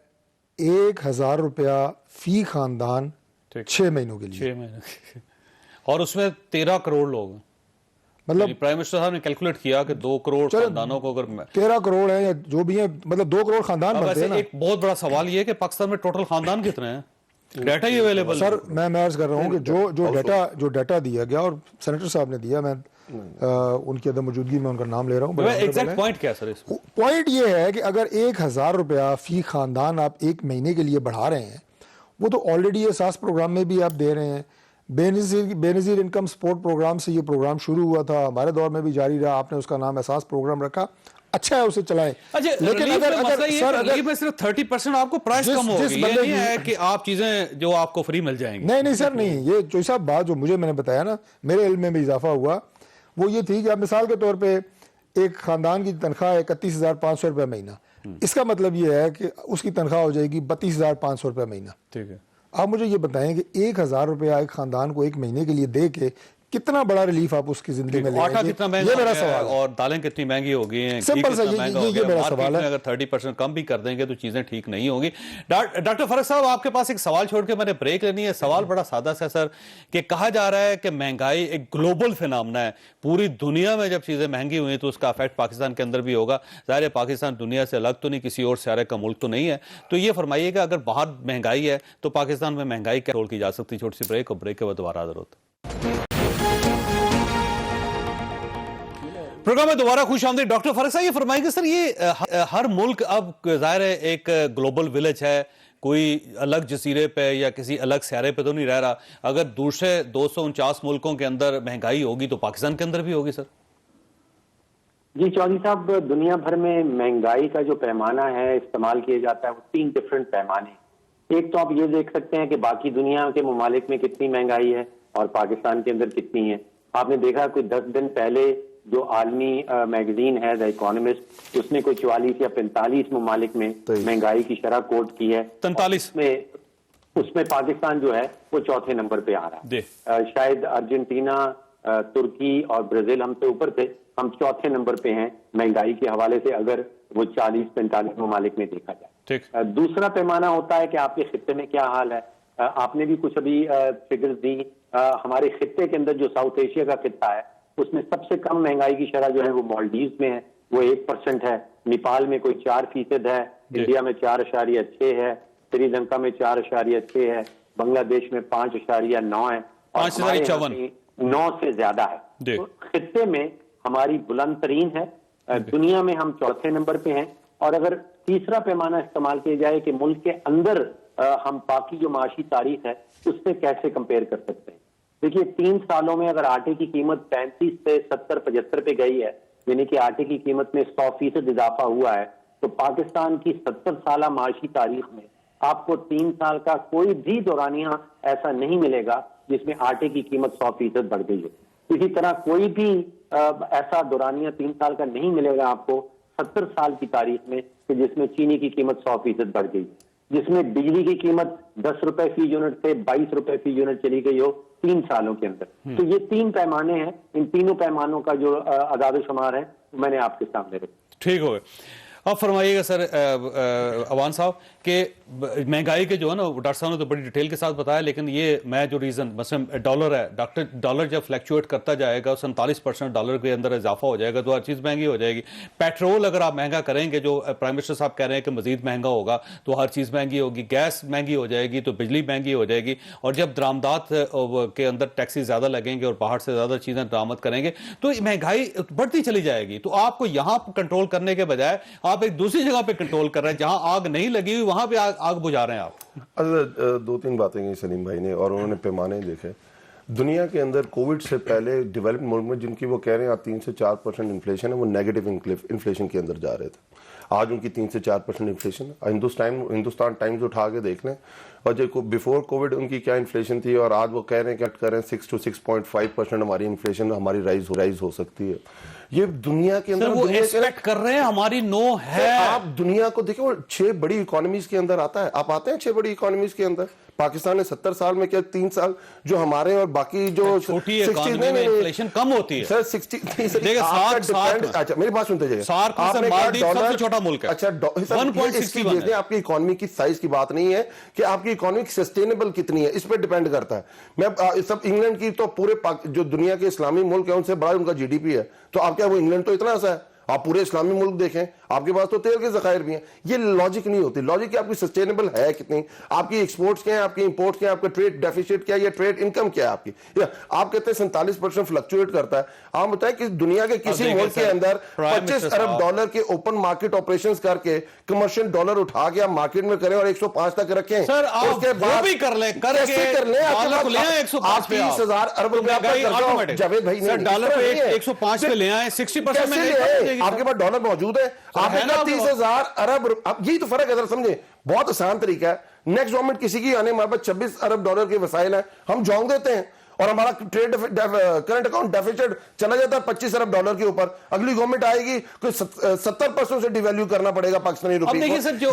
S8: 1000 روپیہ فی خاندان 6 مہینوں کے لیے.
S1: اور اس میں 13 کروڑ لوگ، مطلب پرائم منسٹر صاحب نے کیلکولیٹ کیا کہ 2 کروڑ خاندانوں کو اگر
S8: 13 کروڑ ہیں یا جو بھی ہیں، مطلب 2 کروڑ خاندان بنتے ہیں نا.
S1: ایک بہت بڑا سوال یہ ہے کہ پاکستان میں ٹوٹل خاندان کتنے ہیں؟ ڈیٹا ہی اویلیبل
S8: سر. میں عرض کر رہا ہوں کہ جو ڈیٹا دیا گیا اور سینیٹر صاحب نے دیا، میں ان کی عدم موجودگی میں ان کا نام لے رہا ہوں.
S1: ایگزیکٹ پوائنٹ کیا سر؟
S8: پوائنٹ یہ ہے کہ اگر 1000 روپیہ فی خاندان آپ 1 مہینے کے لیے بڑھا رہے ہیں، وہ تو آلریڈی احساس پروگرام میں بھی آپ دے رہے ہیں. بے نظیر انکم سپورٹ پروگرام سے یہ پروگرام شروع ہوا تھا، ہمارے دور میں بھی جاری رہا. آپ نے اس کا نام احساس پروگرام رکھا، اچھا ہے اسے چلائیں.
S1: لیکن اگر صرف 30% آپ کو پرائس کم ہوگی، یہ نہیں ہے کہ آپ چیزیں جو آپ کو فری مل جائیں گی.
S8: نہیں سر، نہیں. یہ چوئی صاحب بات جو میں نے بتایا نا، میرے علم میں بھی اضافہ ہوا، وہ یہ تھی کہ آپ مثال کے طور پہ ایک خاندان کی تنخواہ ہے 31,500 روپے مہینہ، اس کا مطلب یہ ہے کہ اس کی تنخواہ ہو جائے گی 32,500 روپے مہینہ.
S1: ٹھیک ہے.
S8: آپ مجھے یہ بتائیں کہ 1,000 روپیہ ایک خاندان کو ایک مہینے کے لیے دے کے کتنا بڑا ریلیف آپ اس کی زندگی میں لے
S1: آٹا
S8: آئیں گے؟
S1: کتنا
S8: یہ
S1: مہنگا
S8: میرا
S1: ہو گیا
S8: سوال ہے.
S1: اور دالیں کتنی مہنگی ہو گئی ہیں،
S8: سمپل سا یہ میرا سوال ہے.
S1: اگر 30% کم بھی کر دیں گے تو چیزیں ٹھیک نہیں ہوں گی. ڈاکٹر فرق صاحب آپ کے پاس ایک سوال چھوڑ کے میں نے بریک لینی ہے. سوال بڑا سادہ سا سر، کہ کہا جا رہا ہے کہ مہنگائی ایک گلوبل فینامنا ہے، پوری دنیا میں جب چیزیں مہنگی ہوئی تو اس کا افیکٹ پاکستان کے اندر بھی ہوگا. ظاہر ہے پاکستان دنیا سے الگ تو نہیں، کسی اور سیارے کا ملک تو نہیں ہے. تو یہ فرمائیے کہ اگر باہر مہنگائی ہے تو پاکستان میں مہنگائی کیا رول کی جا سکتی؟ چھوٹی سی بریک، اور بریک کے بعد دوبارہ حاضر ہوتے. پروگرام میں دوبارہ خوش آمدید. ڈاکٹر فرق صاحب یہ فرمائیں گے سر، یہ ہر ملک اب ظاہر ہے ایک گلوبل ولیج ہے، کوئی الگ جزیرے پہ یا کسی الگ سیارے پہ تو نہیں رہ رہا. اگر دوسرے 249 ملکوں کے اندر مہنگائی ہوگی تو پاکستان کے اندر بھی ہوگی سر؟
S6: جی چودھری صاحب، دنیا بھر میں مہنگائی کا جو پیمانہ ہے استعمال کیا جاتا ہے وہ 3 ڈفرینٹ پیمانے. ایک تو آپ یہ دیکھ سکتے ہیں کہ باقی دنیا کے ممالک میں کتنی مہنگائی ہے اور پاکستان کے اندر کتنی ہے. آپ نے دیکھا کوئی 10 دن پہلے جو عالمی میگزین ہے دا اکانومسٹ، اس نے کوئی 44 یا 45 ممالک میں مہنگائی کی شرح کوٹ کی ہے.
S1: 43
S6: اس میں پاکستان جو ہے وہ 4تھے نمبر پہ آ رہا ہے. شاید ارجنٹینا، ترکی اور برازیل ہم سے اوپر تھے، ہم 4تھے نمبر پہ ہیں مہنگائی کے حوالے سے اگر وہ 40-45 ممالک میں دیکھا جائے. دوسرا پیمانہ ہوتا ہے کہ آپ کے خطے میں کیا حال ہے. آپ نے بھی کچھ ابھی فگرز دی. ہمارے خطے کے اندر جو ساؤتھ ایشیا کا خطہ ہے اس میں سب سے کم مہنگائی کی شرح جو ہے وہ مالڈیوز میں ہے، وہ 1% ہے. نیپال میں کوئی 4% ہے. انڈیا میں 4.6 ہے. سری لنکا میں 4.6 ہے. بنگلہ دیش میں 5.9 ہے. 9 سے زیادہ ہے. تو خطے میں ہماری بلند ترین ہے. دنیا میں ہم 4تھے نمبر پہ ہیں. اور اگر تیسرا پیمانہ استعمال کیا جائے کہ ملک کے اندر ہم باقی جو معاشی تاریخ ہے اس سے کیسے کمپیئر کر سکتے ہیں. دیکھیے 3 سالوں میں اگر آٹے کی قیمت 35 سے 70-75 پہ گئی ہے، یعنی کہ آٹے کی قیمت میں 100% اضافہ ہوا ہے، تو پاکستان کی 70 سالہ معاشی تاریخ میں آپ کو 3 سال کا کوئی بھی دورانیہ ایسا نہیں ملے گا جس میں آٹے کی قیمت 100% بڑھ گئی ہے. اسی طرح کوئی بھی ایسا دورانیہ 3 سال کا نہیں ملے گا آپ کو 70 سال کی تاریخ میں کہ جس میں چینی کی قیمت 100% بڑھ گئی، جس میں بجلی کی قیمت 10 روپے فی یونٹ سے 22 روپے فی یونٹ چلی گئی ہو 3 سالوں کے اندر. تو یہ 3 پیمانے ہیں. ان تینوں پیمانوں کا جو اعداد و شمار ہے میں نے آپ کے سامنے رکھا.
S1: ٹھیک ہو گئے. اب فرمائیے گا سر اوان صاحب کہ مہنگائی کے جو ہے نا ڈاکٹر صاحب نے تو بڑی ڈیٹیل کے ساتھ بتایا، لیکن یہ میں جو ریزن مثلا ڈالر ہے، ڈالر جب فلیکچویٹ کرتا جائے گا 47% ڈالر کے اندر اضافہ ہو جائے گا تو ہر چیز مہنگی ہو جائے گی. پیٹرول اگر آپ مہنگا کریں گے، جو پرائم منسٹر صاحب کہہ رہے ہیں کہ مزید مہنگا ہوگا تو ہر چیز مہنگی ہوگی. گیس مہنگی ہو جائے گی تو بجلی مہنگی ہو جائے گی. اور جب درآمدات کے اندر ٹیکسز زیادہ لگیں گے اور باہر سے زیادہ چیزیں درآمد کریں گے تو مہنگائی بڑھتی چلی جائے گی. تو آپ کو یہاں کنٹرول کرنے کے بجائے آپ ایک دوسری جگہ پہ کنٹرول کر رہے ہیں، جہاں آگ نہیں لگی ہوئی وہاں پہ آگ بجھا رہے ہیں آپ.
S7: 2-3 باتیں کی سلیم بھائی نے، اور انہوں نے پیمانے دیکھے. دنیا کے اندر کووڈ سے پہلے ڈیولپڈ ملک میں جن کی وہ کہہ رہے ہیں 3 سے 4% انفلیشن ہے، وہ نیگیٹو انفلیشن کے اندر جا رہے تھے. آج ان کی 3 سے 4% انفلیشن. ہندوستان ٹائمز اٹھا کے دیکھ لیں اور جو بیفور کووڈ ان کی کیا انفلیشن تھی، اور آج وہ کہہ رہے ہیں کہ کر رہے ہیں 6 to 6.5% ہماری انفلیشن ہماری رائز ہو سکتی ہے. یہ دنیا کے اندر
S1: وہ ایکسپیکٹ کر رہے ہیں ہماری نو ہے.
S7: آپ دنیا کو دیکھیں، 6 بڑی اکانومیز کے اندر آتا ہے. آپ آتے ہیں 6 بڑی اکانومیز کے اندر. پاکستان نے 70 سال میں کیا 3 سال جو ہمارے اور باقی جو
S1: چھوٹی اکانومی میں انفلیشن کم ہوتی ہے
S7: سر 60. اچھا میری بات سنتے جائیے.
S1: سب سے چھوٹا ملک ہے.
S7: اچھا آپ کی اکانومی کی سائز کی بات نہیں ہے کہ آپ کی اکانومی سسٹینیبل کتنی ہے، اس پہ ڈیپینڈ کرتا ہے. میں سب انگلینڈ کی تو پورے جو دنیا کے اسلامی ملک ہیں ان سے بڑا ان کا جی ڈی پی ہے، تو آپ کیا وہ انگلینڈ تو اتنا ایسا ہے؟ آپ پورے اسلامی ملک دیکھیں، آپ کے پاس تو تیل کے ذخائر بھی ہیں. یہ لاجک نہیں ہوتی. لاجک کہ آپ کی سسٹینیبل ہے کتنی، آپ کی ایکسپورٹس کیا ہیں، آپ کی امپورٹس کیا ہیں، آپ کا ٹریڈ ڈیفیسٹ کیا ہے، یا ٹریڈ انکم کیا ہے آپ کی. آپ کہتے ہیں 47% فلکچویٹ کرتا ہے. آپ بتائیں کہ دنیا کے کسی ملک کے اندر 25 ارب ڈالر کے اوپن مارکیٹ آپریشنز کر کے کمرشل ڈالر اٹھا کے آپ مارکیٹ میں کریں اور 105 تک رکھیں.
S1: سر آپ وہ بھی کر لیں، کر کے ڈالر کو لے آئیں 105 پہ.
S7: 30,000 ارب روپے آپ کا جاوید بھائی نے
S1: ڈالر پہ 105 پہ لے آئیں 60% میں.
S7: آپ کے پاس ڈالر موجود ہے، آپ نے کہا 30,000 ارب. اب یہی تو فرق ہے، ذرا سمجھیں. بہت آسان طریقہ ہے. نیکسٹ گورنمنٹ کسی کی آنے ہمارے پاس 26 ارب ڈالر کے وسائل ہیں، ہم جونگ دیتے ہیں और हमारा ट्रेड करंट अकाउंट डेफिसिट चला जाता है $25 अरब के ऊपर, अगली गवर्नमेंट आएगी कोई 70% से डिवैल्यू करना पड़ेगा पाकिस्तानी रुपये को।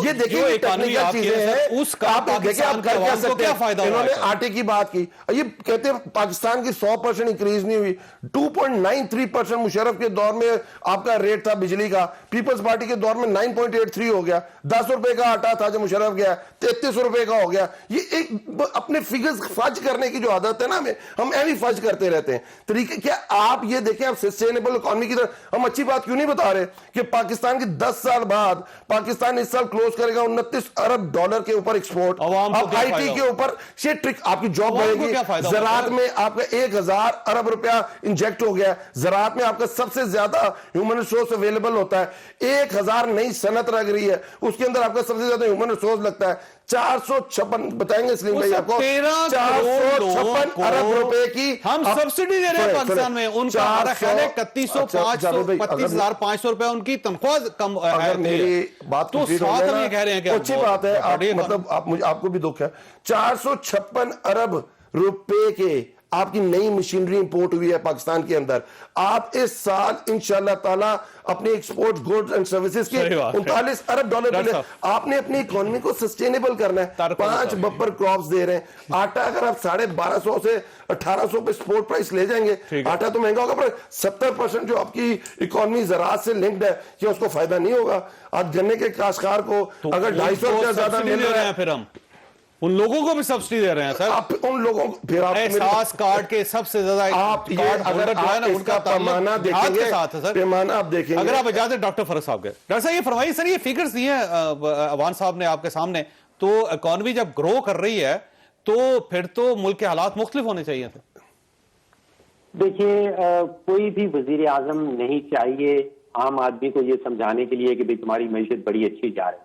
S7: ये देखिए टेक्निकल चीजें हैं, आप देखिए आप कर क्या सकते हैं। इन्होंने आटे की बात की, ये कहते हैं पाकिस्तान की 100% इंक्रीज नहीं हुई, 2.93% मुशर्रफ के दौर में आपका रेट था बिजली का, पीपल्स पार्टी के दौर में 9.83 हो गया, 10 रुपए का आटा था जब मुशर्रफ गया 33 रुपए का हो गया। ये एक अपने फिगर्स फज करने की जो आदत है ना हमें, हम ऐवी फज करते रहते हैं तरीके। क्या आप ये देखें, आप सस्टेनेबल इकोनॉमी की तरफ हम अच्छी बात क्यों नहीं बता रहे कि पाकिस्तान के 10 साल बाद पाकिस्तान इस साल क्लोज करेगा $29 अरब के ऊपर एक्सपोर्ट। अब आईटी के ऊपर ये ट्रिक, आपकी जॉब बढ़ेगी, ज़राअत में आपका 1000 अरब रुपया इंजेक्ट हो गया, ज़राअत में आपका सबसे ज्यादा ह्यूमन रिसोर्स अवेलेबल होता है, 1000 नई सनत लग रही है, उसके अंदर आपका सबसे ज्यादा ह्यूमन रिसोर्स लगता है। 456 बताएंगे सलीम भाई आपको, 456 अरब रुपए की
S1: हम सब्सिडी दे रहे हैं पाकिस्तान में। उनका हमारा ख्याल है 32,500 रुपए उनकी तनख्वाह कम।
S7: अगर मेरी बात
S1: तो साथ हम ये कह रहे हैं कि
S7: अच्छी बात है, मतलब आपको भी दुख है, 456 अरब रुपए के आपकी नई मशीनरी इंपोर्ट हुई है पाकिस्तान के अंदर। आप इस साल इंशाल्लाह ताला अपने एक्सपोर्ट गुड्स एंड सर्विसेज के 39 अरब डॉलर मिले। आपने अपनी इकोनॉमी को सस्टेनेबल करना है, 5 बम्पर क्रॉप्स दे रहे हैं। आटा अगर आप 1250 से 1800 पे स्पोर्ट प्राइस ले जाएंगे, आटा तो महंगा होगा, पर 70% जो आपकी इकोनॉमी ज़राअत से लिंक्ड है, क्या उसको फायदा नहीं होगा? आज गन्ने के काश्तकार को अगर 250 रुपया ज्यादा मिल रहा है,
S1: फिर हम उन लोगों को भी सब्सिडी दे रहे हैं सर।
S7: आप उन लोगों को फिर आप
S1: एहसास कार्ड के सबसे ज्यादा
S7: आप ये अगर आप इसका पैमाना देखेंगे, पैमाना आप देखेंगे,
S1: अगर आप इजाजत डॉक्टर फरक साहब के, डॉक्टर साहब ये फरमाइए सर, ये फिगर्स दिए हैं अवान साहब ने आपके सामने, तो इकोनॉमी जब ग्रो कर रही है तो फिर तो मुल्क के हालात मुख्तलिफ होने चाहिए थे।
S6: देखिए, कोई भी वजीर आजम नहीं चाहिए आम आदमी को ये समझाने के लिए कि भाई तुम्हारी मईशत बड़ी अच्छी जा रही है।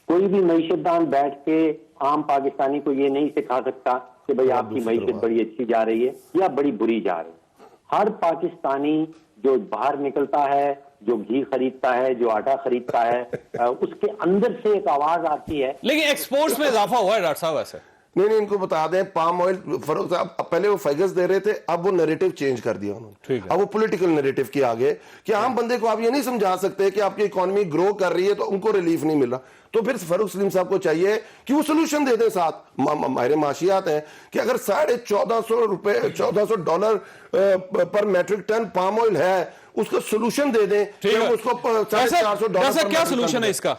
S6: कोई भी मईशतदान बैठ के आम पाकिस्तानी को ये नहीं सिखा सकता कि भाई आपकी मईशत बड़ी अच्छी जा रही है या बड़ी बुरी जा रही है। हर पाकिस्तानी जो बाहर निकलता है, जो घी खरीदता है, जो आटा खरीदता है, उसके अंदर से एक आवाज आती है।
S1: लेकिन एक्सपोर्ट्स में इजाफा हुआ है डॉक्टर साहब ऐसे?
S7: नहीं, इनको बता दें, पाम ऑयल फरोख्त साहब पहले वो फिगर्स दे रहे थे, अब वो नैरेटिव चेंज कर दिया उन्होंने, अब वो पॉलिटिकल नैरेटिव के आगे कि आम बंदे को आप ये नहीं समझा सकते कि आपकी इकोनॉमी ग्रो कर रही है तो उनको रिलीफ नहीं मिल रहा। तो फिर फरूख सलीम साहब को चाहिए कि वो सोल्यूशन दे दें। साथ माहिर माशियात हैं कि अगर $1400 पर मेट्रिक टन पाम ऑयल है, उसका सोल्यूशन दे दें, उसको $450
S1: क्या सोल्यूशन है इसका?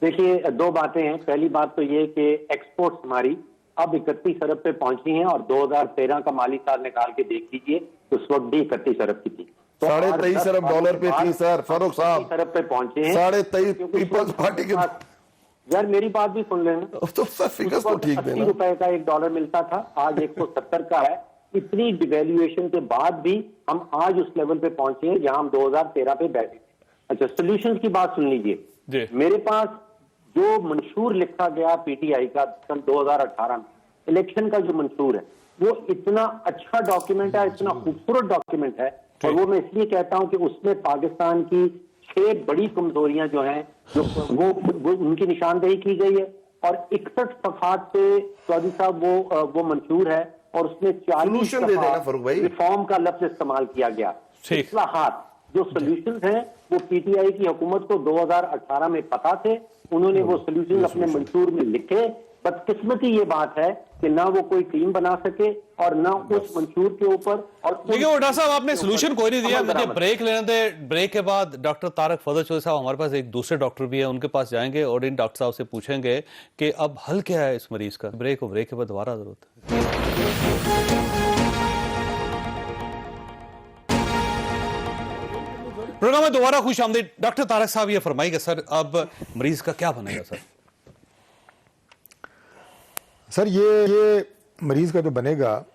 S6: देखिए, दो बातें हैं। पहली बात तो ये कि एक्सपोर्ट्स हमारी अब 31 अरब पे पहुंची हैं और 2013 का माली साल निकाल के देख लीजिए तो उस वक्त भी 31 अरब की थी, तो
S7: $23.5 अरब पे थी सर फरूख साहब,
S6: 23 अरब पे पहुंचे हैं।
S7: 23.5 पीपल्स पार्टी के।
S6: यार मेरी बात भी सुन लेना,
S7: तो सर फिगर्स तो ठीक देना।
S6: 80 रुपए का $1 मिलता था, आज 170 का है। इतनी डिवेल्युएशन के बाद भी हम आज उस लेवल पे पहुंचे हैं जहां हम 2013 पे बैठे थे। अच्छा, सोल्यूशन की बात सुन लीजिए। मेरे पास जो मंशूर लिखा गया पीटीआई का सन 2018 में इलेक्शन का जो मंशूर है, वो इतना अच्छा डॉक्यूमेंट है, इतना खूबसूरत डॉक्यूमेंट है, और वो मैं इसलिए कहता हूं कि उसमें पाकिस्तान की 6 बड़ी कमजोरियां जो हैं जो वो उनकी निशानदेही की गई है, और 61 सफात पे चौधरी साहब वो मंशूर है, और उसमें 40 रिफॉर्म का लफ्ज इस्तेमाल किया गया। इस्लाहात जो सोल्यूशन हैं वो पीटीआई की हुकूमत को 2018 में पता थे, उन्होंने वो सोल्यूशन अपने मंशूर में लिखे। बदकिस्मती ये बात है कि ना वो कोई टीम बना सके और ना उस मंशूर के ऊपर। और
S1: देखिए डॉक्टर साहब, आपने सोल्यूशन कोई नहीं दिया। मुझे ब्रेक लेने दे, ब्रेक के बाद डॉक्टर तारक फजल चौधरी साहब, हमारे पास एक दूसरे डॉक्टर भी है, उनके पास जाएंगे और इन डॉक्टर साहब से पूछेंगे कि अब हल क्या है इस मरीज का। ब्रेक के बाद दोबारा जरूरत है। प्रोग्राम में दोबारा खुश आमदीद। डॉक्टर तारक साहब ये फरमाइएगा सर, अब मरीज का क्या बनेगा सर?
S8: सर ये मरीज का जो बनेगा,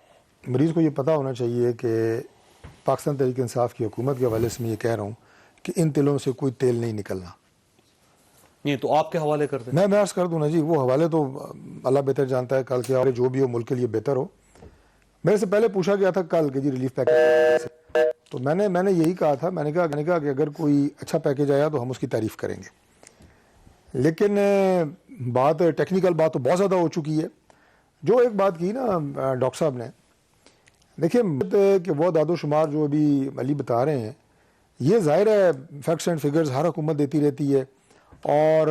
S8: मरीज को ये पता होना चाहिए कि पाकिस्तान तहरीक इंसाफ की हुकूमत के हवाले से मैं ये कह रहा हूँ कि इन तेलों से कोई तेल नहीं निकलना।
S1: ये तो आपके हवाले कर दें।
S8: मैं अर्ज कर दूँ ना जी, वो हवाले तो अल्लाह बेहतर जानता है, कल के हवाले जो भी हो मुल्क के लिए बेहतर हो। मेरे से पहले पूछा गया था कल कि जी रिलीफ पैकेज, तो मैंने यही कहा था, मैंने कहा कि अगर कोई अच्छा पैकेज आया तो हम उसकी तारीफ करेंगे। लेकिन बात टेक्निकल बात तो बहुत ज़्यादा हो चुकी है। जो एक बात की ना डॉक्टर साहब ने دیکھیں کہ وہ داد و شمار جو ابھی علی بتا رہے ہیں یہ ظاہر ہے فیکٹس اینڈ فگرز ہر حکومت دیتی رہتی ہے، اور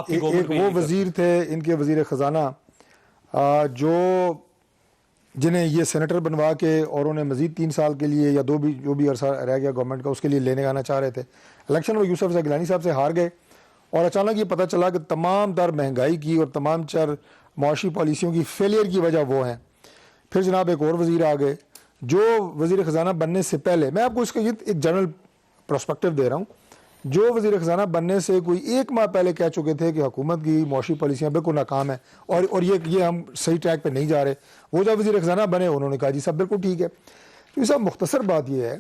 S8: ایک وہ وزیر تھے ان کے وزیر خزانہ جو جنہیں یہ سینیٹر بنوا کے اور انہیں مزید 3 سال کے لیے یا جو بھی عرصہ رہ گیا گورنمنٹ کا اس کے لیے لینے آنا چاہ رہے تھے. الیکشن وہ یوسف زئی گیلانی صاحب سے ہار گئے، اور اچانک یہ پتہ چلا کہ تمام تر مہنگائی کی اور تمام تر معاشی پالیسیوں کی فیلئر کی وجہ وہ ہیں. پھر جناب ایک اور وزیر آ گئے جو وزیر خزانہ بننے سے پہلے، میں آپ کو اس کا ایک جنرل پرسپیکٹو دے رہا ہوں، جو وزیر خزانہ بننے سے کوئی 1 ماہ پہلے کہہ چکے تھے کہ حکومت کی معاشی پالیسیاں بالکل ناکام ہیں اور یہ ہم صحیح ٹریک پہ نہیں جا رہے، وہ جب وزیر خزانہ بنے انہوں نے کہا جی سب بالکل ٹھیک ہے. تو صاحب مختصر بات یہ ہے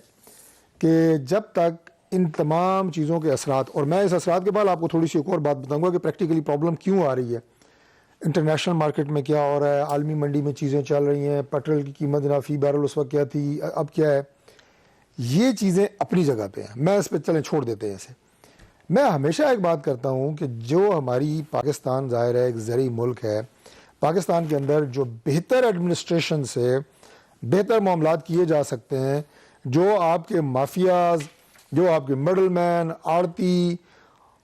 S8: کہ جب تک ان تمام چیزوں کے اثرات، اور میں اس اثرات کے بعد آپ کو تھوڑی سی ایک اور بات بتاؤں گا کہ پریکٹیکلی پرابلم کیوں آ رہی ہے، انٹرنیشنل مارکیٹ میں کیا ہو رہا ہے، عالمی منڈی میں چیزیں چل رہی ہیں، پیٹرول کی قیمت جناب فی بیرل اس وقت کیا تھی اب کیا ہے، یہ چیزیں اپنی جگہ پہ ہیں، میں اس پہ چلیں چھوڑ دیتے ہیں اسے. میں ہمیشہ ایک بات کرتا ہوں کہ جو ہماری پاکستان ظاہر ہے ایک زرعی ملک ہے، پاکستان کے اندر جو بہتر ایڈمنسٹریشن سے بہتر معاملات کیے جا سکتے ہیں، جو آپ کے مافیاز، جو آپ کے مڈل مین، آڑتی،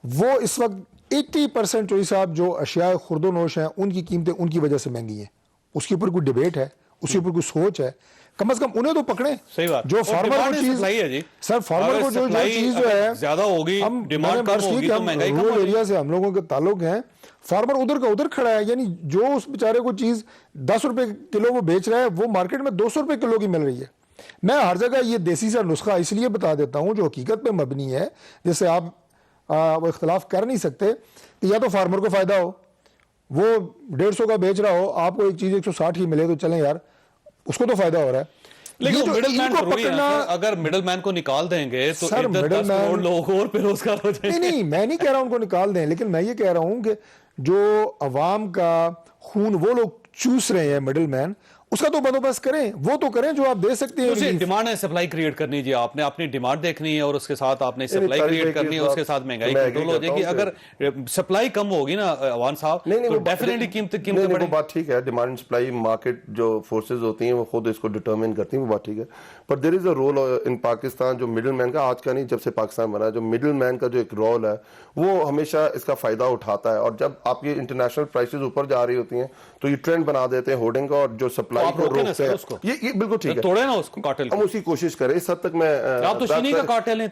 S8: وہ اس وقت 80% چوئی صاحب جو اشیاء خرد و نوش ہیں ان کی قیمتیں ان کی وجہ سے مہنگی ہیں. اس کے اوپر کوئی ڈیبیٹ ہے، اس کے اوپر کوئی سوچ ہے، کم از کم انہیں تو پکڑیں.
S1: صحیح بات.
S8: جو فارمر کو چیز
S1: ہے جی
S8: سر، فارمر کو جو چیز جو ہے
S1: زیادہ ہوگی، ڈیمانڈ کم ہوگی تو مہنگائی کم ہوگی.
S8: رورل ایریا سے ہم لوگوں کے تعلق ہیں، فارمر ادھر کا ادھر کھڑا ہے، یعنی جو اس بیچارے کو چیز 10 روپے کلو وہ بیچ رہا ہے وہ مارکیٹ میں 200 روپے کلو کی مل رہی ہے. میں ہر جگہ یہ دیسی سا نسخہ اس لیے بتا دیتا ہوں جو حقیقت پہ مبنی ہے، جس سے آپ وہ اختلاف کر نہیں سکتے کہ یا تو فارمر کو فائدہ ہو، وہ 150 کا بیچ رہا ہو، آپ کو ایک چیز 160 کی ملے تو چلیں یار، اس کو تو فائدہ ہو رہا ہے.
S1: لیکن مڈل مین ضروری ہے، اگر مڈل مین کو نکال دیں گے تو
S8: سر مڈل مین
S1: لوگ اور بے روزگار ہو جائیں گے.
S8: نہیں، میں نہیں کہہ رہا ہوں ان کو نکال دیں، لیکن میں یہ کہہ رہا ہوں کہ جو عوام کا خون وہ لوگ چوس رہے ہیں مڈل مین، اس کا تو بندوبست کریں، وہ تو کریں جو آپ دے سکتے ہیں.
S1: ڈیمانڈ ہے، سپلائی کریٹ کرنی جی، آپ نے اپنی ڈیمانڈ دیکھنی ہے اور اس کے ساتھ آپ نے سپلائی کریٹ کرنی ہے، اس کے ساتھ مہنگائی کنٹرول ہو جائے گی. اگر سپلائی کم ہوگی نا عوان صاحب تو ڈیفینیٹلی قیمتیں
S7: وہ بات ٹھیک ہے، ڈیمانڈ سپلائی مارکیٹ جو فورسز ہوتی ہیں وہ خود اس کو ڈٹرمن کرتی ہیں، وہ بات ٹھیک ہے. پر دیر از اے رول ان پاکستان جو مڈل مین کا، آج کا نہیں جب سے پاکستان بنا ہے، جو مڈل مین کا جو ایک رول ہے وہ ہمیشہ اس کا فائدہ اٹھاتا ہے. اور جب آپ یہ انٹرنیشنل پرائسز اوپر جا رہی ہوتی ہیں تو یہ ٹرینڈ بنا دیتے ہیں ہورڈنگ کا، اور جو سپلائی کو روکتے ہیں. یہ بالکل ٹھیک ہے،
S1: توڑے نا اس کو کارٹل،
S7: ہم اسی کوشش کریں. اس حد تک میں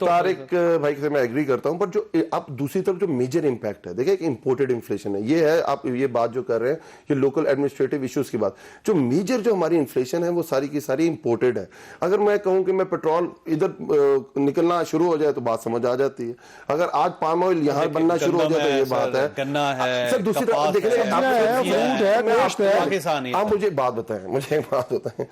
S7: طارق بھائی سے میں ایگری کرتا ہوں. پر جو اب دوسری طرف جو میجر امپیکٹ ہے، دیکھیں کہ امپورٹڈ انفلیشن ہے، یہ ہے آپ یہ بات جو کر رہے ہیں یہ لوکل ایڈمنسٹریٹو ایشوز کی بات. جو میجر جو ہماری انفلیشن ہے وہ ساری کی ساری امپورٹڈ ہے. اگر میں کہوں کہ میں پیٹرول ادھر نکلنا شروع ہو جائے تو بات سمجھ آ جاتی ہے. اگر آج پام آئل یہاں بننا شروع ہو جائے تو یہ بات ہے.
S1: گنا ہے
S7: سر دوسری طرف دیکھیں آپ مجھے بات بتائیں، مجھے ایک بات بتائیں.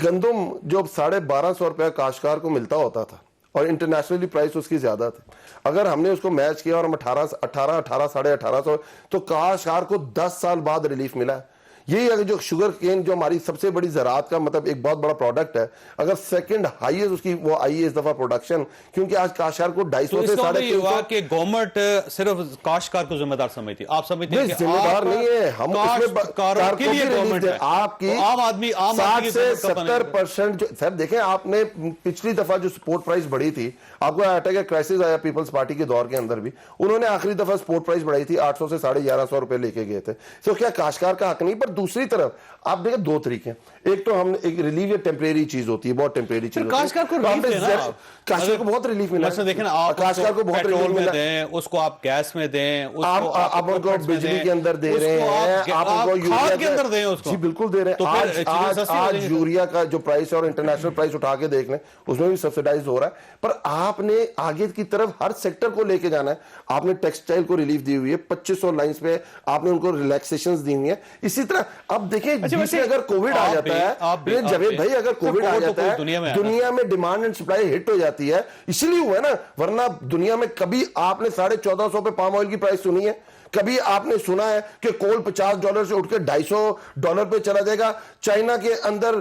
S7: گندم جو 1250 روپے کاشتکار کو ملتا ہوتا تھا اور انٹرنیشنلی پرائس اس کی زیادہ تھی، اگر ہم نے اس کو میچ کیا اور ہم 18 ساڑھے 1800 تو کاشتکار کو 10 سال بعد ریلیف ملا ہے. یہی اگر جو شوگر کین جو ہماری سب سے بڑی زراعت کا مطلب ایک بہت بڑا پروڈکٹ ہے، اگر سیکنڈ ہائیسٹ اس کی وہ آئی ہے اس دفعہ پروڈکشن، کیونکہ آج کاشتکار کو 250 سے 350
S1: کہ گورنمنٹ صرف کاشتکار کو ذمہ دار سمجھتی ہے. آپ سمجھتے ہیں کہ
S7: ذمہ دار نہیں ہے، ہم
S1: کاشتکاروں کے لیے گورنمنٹ ہے.
S7: آپ کی
S1: عام آدمی
S7: 60 سے 70% سر دیکھیں آپ نے پچھلی دفعہ جو سپورٹ پرائس بڑھی تھی، آپ کو اٹیک کرائسس آیا پیپلز پارٹی کے دور کے اندر بھی، انہوں نے آخری دفعہ سپورٹ پرائس بڑھائی تھی 800 سے 1150 روپے لے کے گئے تھے. تو کیا کاشتکار کا حق نہیں؟ پر دوسری طرف آپ دیکھیں 2 طریقے ہیں. ایک تو ہم ایک ریلیف یا ٹیمپریری چیز ہوتی ہے، بہت ٹیمپریری چیز ہوتی ہے.
S1: کاشتکار کو ریلیف دینا،
S7: کاشتکار کو بہت ریلیف ملا.
S1: مثلا دیکھیں آپ
S7: کاشتکار کو بہت
S1: پیٹرول میں دیں، اس کو آپ گیس میں دیں،
S7: آپ ان کو بجلی کے اندر دے رہے ہیں، آپ ان کو یوریا
S1: کے اندر دیں، اس کو
S7: جی بالکل دے رہے ہیں. آج یوریا کا جو پرائس ہے اور انٹرنیشنل پرائس اٹھا کے دیکھ لیں اس میں بھی سبسیڈائز ہو رہا ہے. پر آپ نے آگے کی طرف ہر سیکٹر کو لے کے جانا ہے. آپ نے ٹیکسٹائل کو ریلیف دی ہوئی ہے، 2500 لائنز پہ آپ نے ان کو ریلیکسیشنز دی ہوئی ہیں. اسی طرح اب دیکھیں اگر کووڈ آ جاتا ہے جاوید بھائی، اگر کووڈ آ جاتا ہے دنیا میں ڈیمانڈ اینڈ سپلائی ہٹ ہو جاتی ہے، اسی لیے ہوا ہے نا. ورنہ دنیا میں کبھی آپ نے 1450 پہ پام آئل کی پرائس سنی ہے؟ کبھی آپ نے سنا ہے کہ کول $50 سے اٹھ کے $250 پہ چلا جائے گا؟ چائنا کے اندر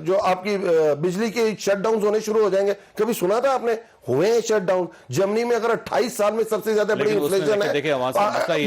S7: جو آپ کی بجلی کے شٹ ڈاؤنز ہونے شروع ہو جائیں گے، کبھی سنا تھا آپ نے؟ हुए हैं शट डाउन। जर्मनी में अगर 28 साल में सबसे ज्यादा बड़ी इन्फ्लेशन है,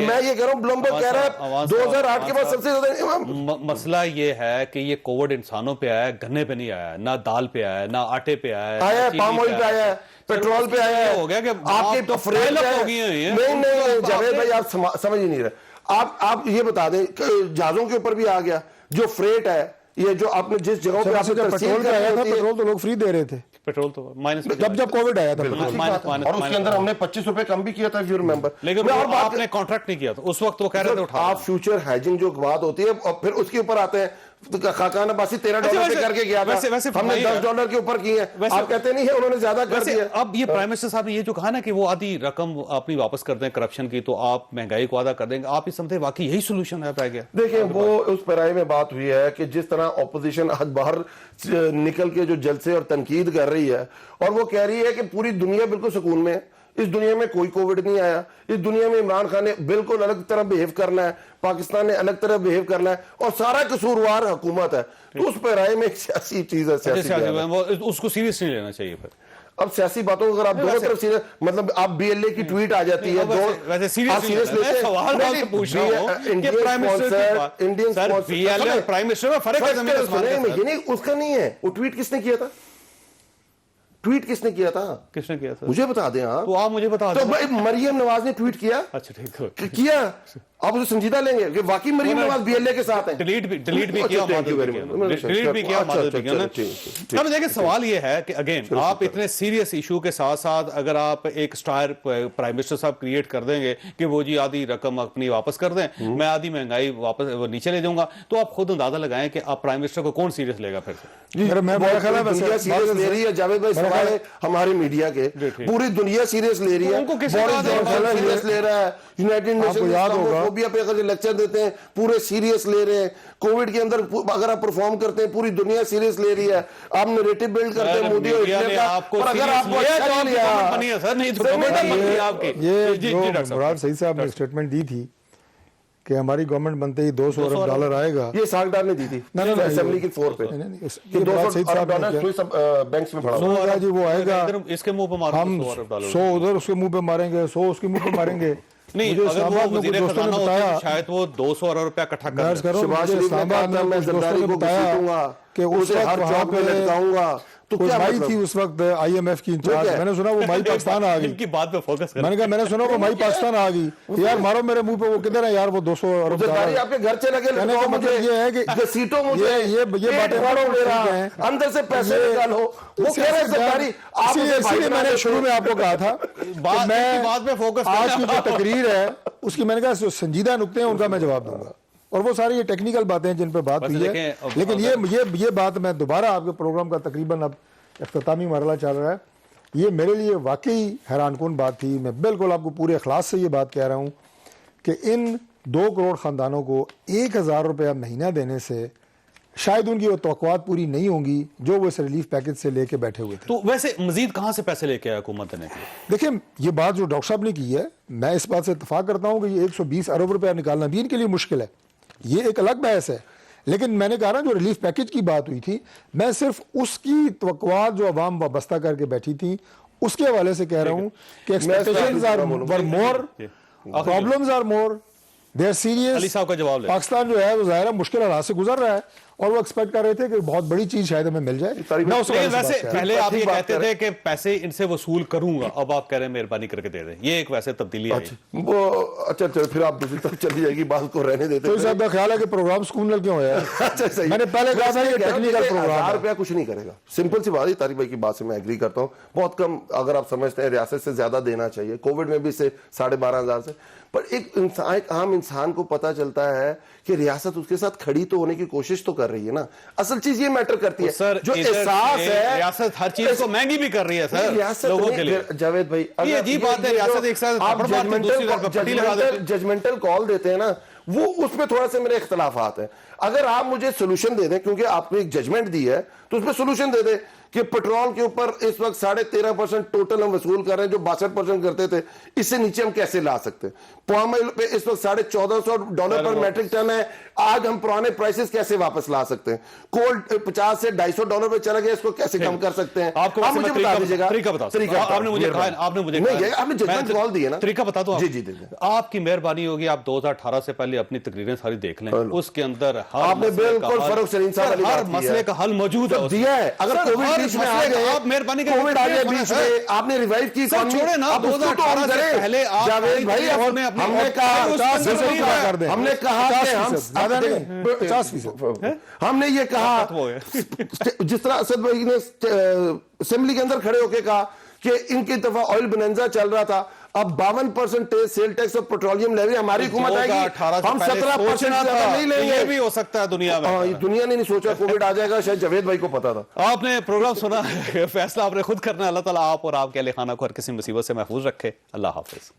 S7: मैं ये कह रहा हूं, ब्लूमबर्ग कह रहा है 2008 के बाद सबसे ज्यादा।
S1: मसला ये है कि ये कोविड इंसानों पे आया है, गन्ने पे नहीं आया है, ना दाल पे आया है, ना आटे पे आया है,
S7: पाम ऑयल पे आया है, पेट्रोल पे आया है,
S1: हो गया कि
S7: आपके
S1: तो
S7: फ्रेल
S1: हो गई है।
S7: नहीं जावेद भाई, आप समझ ही नहीं रहे। आप ये बता दें, जहाजों के ऊपर भी आ गया जो फ्रेट है, ये जो आपने जिस जगहों पे आपने
S8: पेट्रोल पे आया था, पेट्रोल तो लोग फ्री दे रहे थे,
S1: पेट्रोल तो माइनस
S8: जब कोविड आया था,
S7: और उसके अंदर हमने 25 रुपए कम भी किया था, यू रिमेंबर।
S1: लेकिन और आपने कॉन्ट्रैक्ट नहीं किया था उस वक्त, वो कह रहे थे उठा।
S7: आप फ्यूचर हेजिंग जो बात होती है, और फिर उसके ऊपर आते हैं खाकान अब्बासी $13 पे करके गया था, हमने $10 के ऊपर किए हैं, आप कहते नहीं है उन्होंने ज्यादा कर दिया।
S1: अब ये प्राइम मिनिस्टर साहब ने ये जो कहा ना कि वो आधी रकम अपनी वापस कर दें करप्शन की, तो आप महंगाई को आधा कर देंगे, आप इस समझते वाकई यही सोल्यूशन है? पाया गया,
S7: देखिए वो उस पैराई में बात हुई है कि जिस तरह ऑपोजिशन आज बाहर निकल के जो जलसे और तनकीद कर रही है, और वो कह रही है कि पूरी दुनिया बिल्कुल सुकून में है, इस दुनिया में कोई कोविड नहीं आया, इस दुनिया में इमरान खान ने बिल्कुल अलग तरह बिहेव करना है, पाकिस्तान ने अलग तरह बिहेव करना है, और सारा कसूरवार हुकूमत है, तो उस पर राय में एक सियासी चीज है,
S1: उसको सीरियस नहीं लेना चाहिए। फिर
S7: अब सियासी बातों को अगर आप दोनों तरफ सीरियस, मतलब आप BLA की ट्वीट आ जाती है,
S1: वैसे सीरियस सवाल पूछ रहा हूं कि प्राइम मिनिस्टर, इंडियन BLA और प्राइम मिनिस्टर में फर्क है जमीन आसमान का।
S7: ये नहीं, उसका नहीं है, वो ट्वीट किसने किया था? ट्वीट किसने किया था?
S1: किसने किया था?
S7: मुझे बता दें आप।
S1: तो आप मुझे बता दें।
S7: तो भाई मरियम नवाज ने ट्वीट किया।
S1: अच्छा ठीक है,
S7: किया, आप उसे संजीदा लेंगे कि वाकई मरियम नवाज BLA के साथ है।
S1: डिलीट भी किया, डिलीट भी किया। अब देखिए सवाल ये है कि अगेन आप इतने सीरियस इशू के साथ साथ अगर आप एक स्टार प्राइम मिनिस्टर साहब क्रिएट कर देंगे कि वो जी आधी रकम अपनी वापस कर दें, मैं आधी महंगाई वापस नीचे ले जाऊंगा, तो आप खुद अंदाजा लगाएं कि आप प्राइम मिनिस्टर को कौन सीरियस लेगा? फिर से
S7: मैं सीरियस ले रही है जावेद भाई, सवाल हमारे मीडिया के, पूरी दुनिया सीरियस ले रही है, सीरियस ले रहा है, यूनाइटेड नेशंस पे अगर लेक्चर देते हैं पूरे सीरियस ले रहे हैं, कोविड के अंदर अगर आप परफॉर्म करते हैं पूरी दुनिया सीरियस ले रही है, आप नैरेटिव बिल्ड करते हैं मोदी और हिटलर का, और अगर आपको अच्छा नहीं लिया
S1: सर, नहीं तो
S8: ये मुराद सही साहब ने स्टेटमेंट दी थी कि हमारी गवर्नमेंट बनते ही $200 अरब आएगा,
S7: ये सागडार ने दी थी असेंबली के फ्लोर पे कि $200 अरब बैंक्स में पड़ा
S8: जी, वो आएगा,
S1: इसके मुंह पे मारेंगे,
S8: हम 100 उधर उसके मुंह पे मारेंगे, 100 उसके मुंह पे मारेंगे।
S1: नहीं, अगर वो वज़ीर ख़ज़ाना होता शायद वो $200 अरब इकट्ठा कर
S8: कि उस हर जॉब पे लटकाऊंगा, तो क्या माई थी उस वक्त IMF की इंचार्ज, मैंने सुना वो माई पाकिस्तान आ गई,
S1: इनकी बात पे फोकस कर,
S8: मैंने कहा मैंने सुना वो माई पाकिस्तान आ गई, यार मारो मेरे मुंह पे, वो किधर है यार वो $200 अरब,
S7: आपके घर चले गए,
S8: कहने का मतलब ये है कि
S7: सीटों मुझे
S8: ये बातें
S7: हैं, अंदर से पैसे निकालो, वो कह रहे सरकारी।
S8: इसीलिए मैंने शुरू में आपको कहा था मैं
S1: बात पे फोकस,
S8: आज की जो तकरीर है उसकी मैंने कहा जो संजीदा नुक्ते हैं उनका मैं जवाब दूंगा, और वो सारी ये टेक्निकल बातें हैं जिन पे बात हुई है, लेकिन ये बात मैं दोबारा आपके प्रोग्राम का तकरीबन अब इख्तितामी मरहला चल रहा है, ये मेरे लिए वाकई हैरानकुन बात थी। मैं बिल्कुल आपको पूरे इखलास से ये बात कह रहा हूँ कि इन 2 करोड़ ख़ानदानों को 1000 रुपया महीना देने से शायद उनकी वो तवक्कुआत पूरी नहीं होंगी जो वो इस रिलीफ पैकेज से लेके बैठे हुए थे।
S1: तो वैसे मजीद कहाँ से पैसे लेके आया हुकूमत ने?
S8: देखिए ये बात जो डॉक्टर साहब ने की है, मैं इस बात से इत्तफाक करता हूँ कि ये 120 अरब रुपया निकालना भी इनके लिए मुश्किल है, ये एक अलग बहस है, लेकिन मैंने कहा ना जो रिलीफ पैकेज की बात हुई थी, मैं सिर्फ उसकी तवक्कुआत जो अवाम वाबस्ता करके बैठी थी उसके हवाले से कह रहा हूँ कि expectations are more, problems are more, they are serious.
S1: Ali साहब का जवाब
S8: पाकिस्तान जो है वो ज़ाहिर मुश्किल हालात से गुजर रहा है और वो एक्सपेक्ट कर रहे थे कि बहुत बड़ी चीज शायद हमें मिल जाए।
S1: वैसे पहले आप ये कहते थे कि पैसे इनसे वसूल करूंगा, अब आप कह रहे हैं मेहरबानी करके दे दें, ये एक वैसे तब्दीली है।
S7: अच्छा फिर आप दूसरी तरफ चली जाएगी, बात को रहने देते हैं।
S8: तो साहब का ख्याल है कि प्रोग्राम स्कूल क्यों है?
S7: अच्छा सही,
S8: मैंने पहले कहा था ये टेक्निकल प्रोग्राम
S7: ₹1000 कुछ नहीं करेगा, सिंपल सी बात है। तारिक भाई की बात से मैं एग्री करता हूँ, बहुत कम अगर आप समझते हैं रियासत से ज्यादा देना चाहिए, कोविड में भी से 12,500 से, पर एक आम इंसान को पता चलता है कि रियासत उसके साथ खड़ी तो होने की कोशिश तो कर रही है ना। असल चीज ये मैटर करती है
S1: सर,
S7: जो एहसास है
S1: रियासत हर चीज को महंगी भी कर रही है सर लोगों के लिए।
S7: जावेद भाई
S1: ये अजीब बात है, रियासत एक साथ
S7: जजमेंटल कॉल देते हैं ना, वो उसमें थोड़ा से मेरे इख्तलाफात है। अगर आप मुझे सोल्यूशन दे दें, क्योंकि आपने एक जजमेंट दी है तो उसमें सोल्यूशन दे दें کہ पेट्रोल के ऊपर इस वक्त 13.5% टोटल हम वसूल कर रहे हैं, जो 62% करते थे, इससे नीचे हम कैसे ला सकते हैं? पाम ऑयल पे इस वक्त $1450 पर मैट्रिक टन है, आज हम पुराने प्राइसेस कैसे वापस ला सकते हैं? कोल $50 से $250 पे चला गया, इसको कैसे कम कर सकते हैं?
S1: आपको
S7: आप मुझे बता दीजिएगा
S1: तरीका बता। आपने मुझे कहा, आपने मुझे
S7: आपने जजमेंट कॉल दी है ना,
S1: तरीका बता दो।
S7: जी जी जी,
S1: आपकी मेहरबानी होगी, आप 2018 से पहले अपनी तकरीरें सारी देख लें, उसके अंदर
S7: आपने बिल्कुल फरूख सलीम साहब वाली
S1: हर
S7: बात
S1: मसले का हल मौजूद है,
S7: दिया है। अगर कोविड बीच में आ गए,
S1: आप मेहरबानी
S7: कोविड आ गया बीच में, आपने रिवाइव की इकोनॉमी,
S1: छोड़े ना, 2018 से पहले
S7: जावेद भाई हमने कहा हमने कहा कि हम 50%, हमने ये कहा, जिस तरह असद भाई ने असेंबली के अंदर खड़े होकर कहा कि इनकी तरफ ऑयल बोनेंजा चल रहा था, अब 52% सेल टैक्स और पेट्रोलियम लेवी हमारी हुकूमत आएगी, हम 17% नहीं लेंगे।
S1: ये भी हो सकता है दुनिया में,
S7: दुनिया ने नहीं सोचा कोविड आ जाएगा, शायद जावेद भाई को पता था।
S1: आपने प्रोग्राम सुना, फैसला आपने खुद करना है। अल्लाह ताला आप और आपके अहले खाना को हर किसी मुसीबत से महफूज रखे। अल्लाह हाफिज।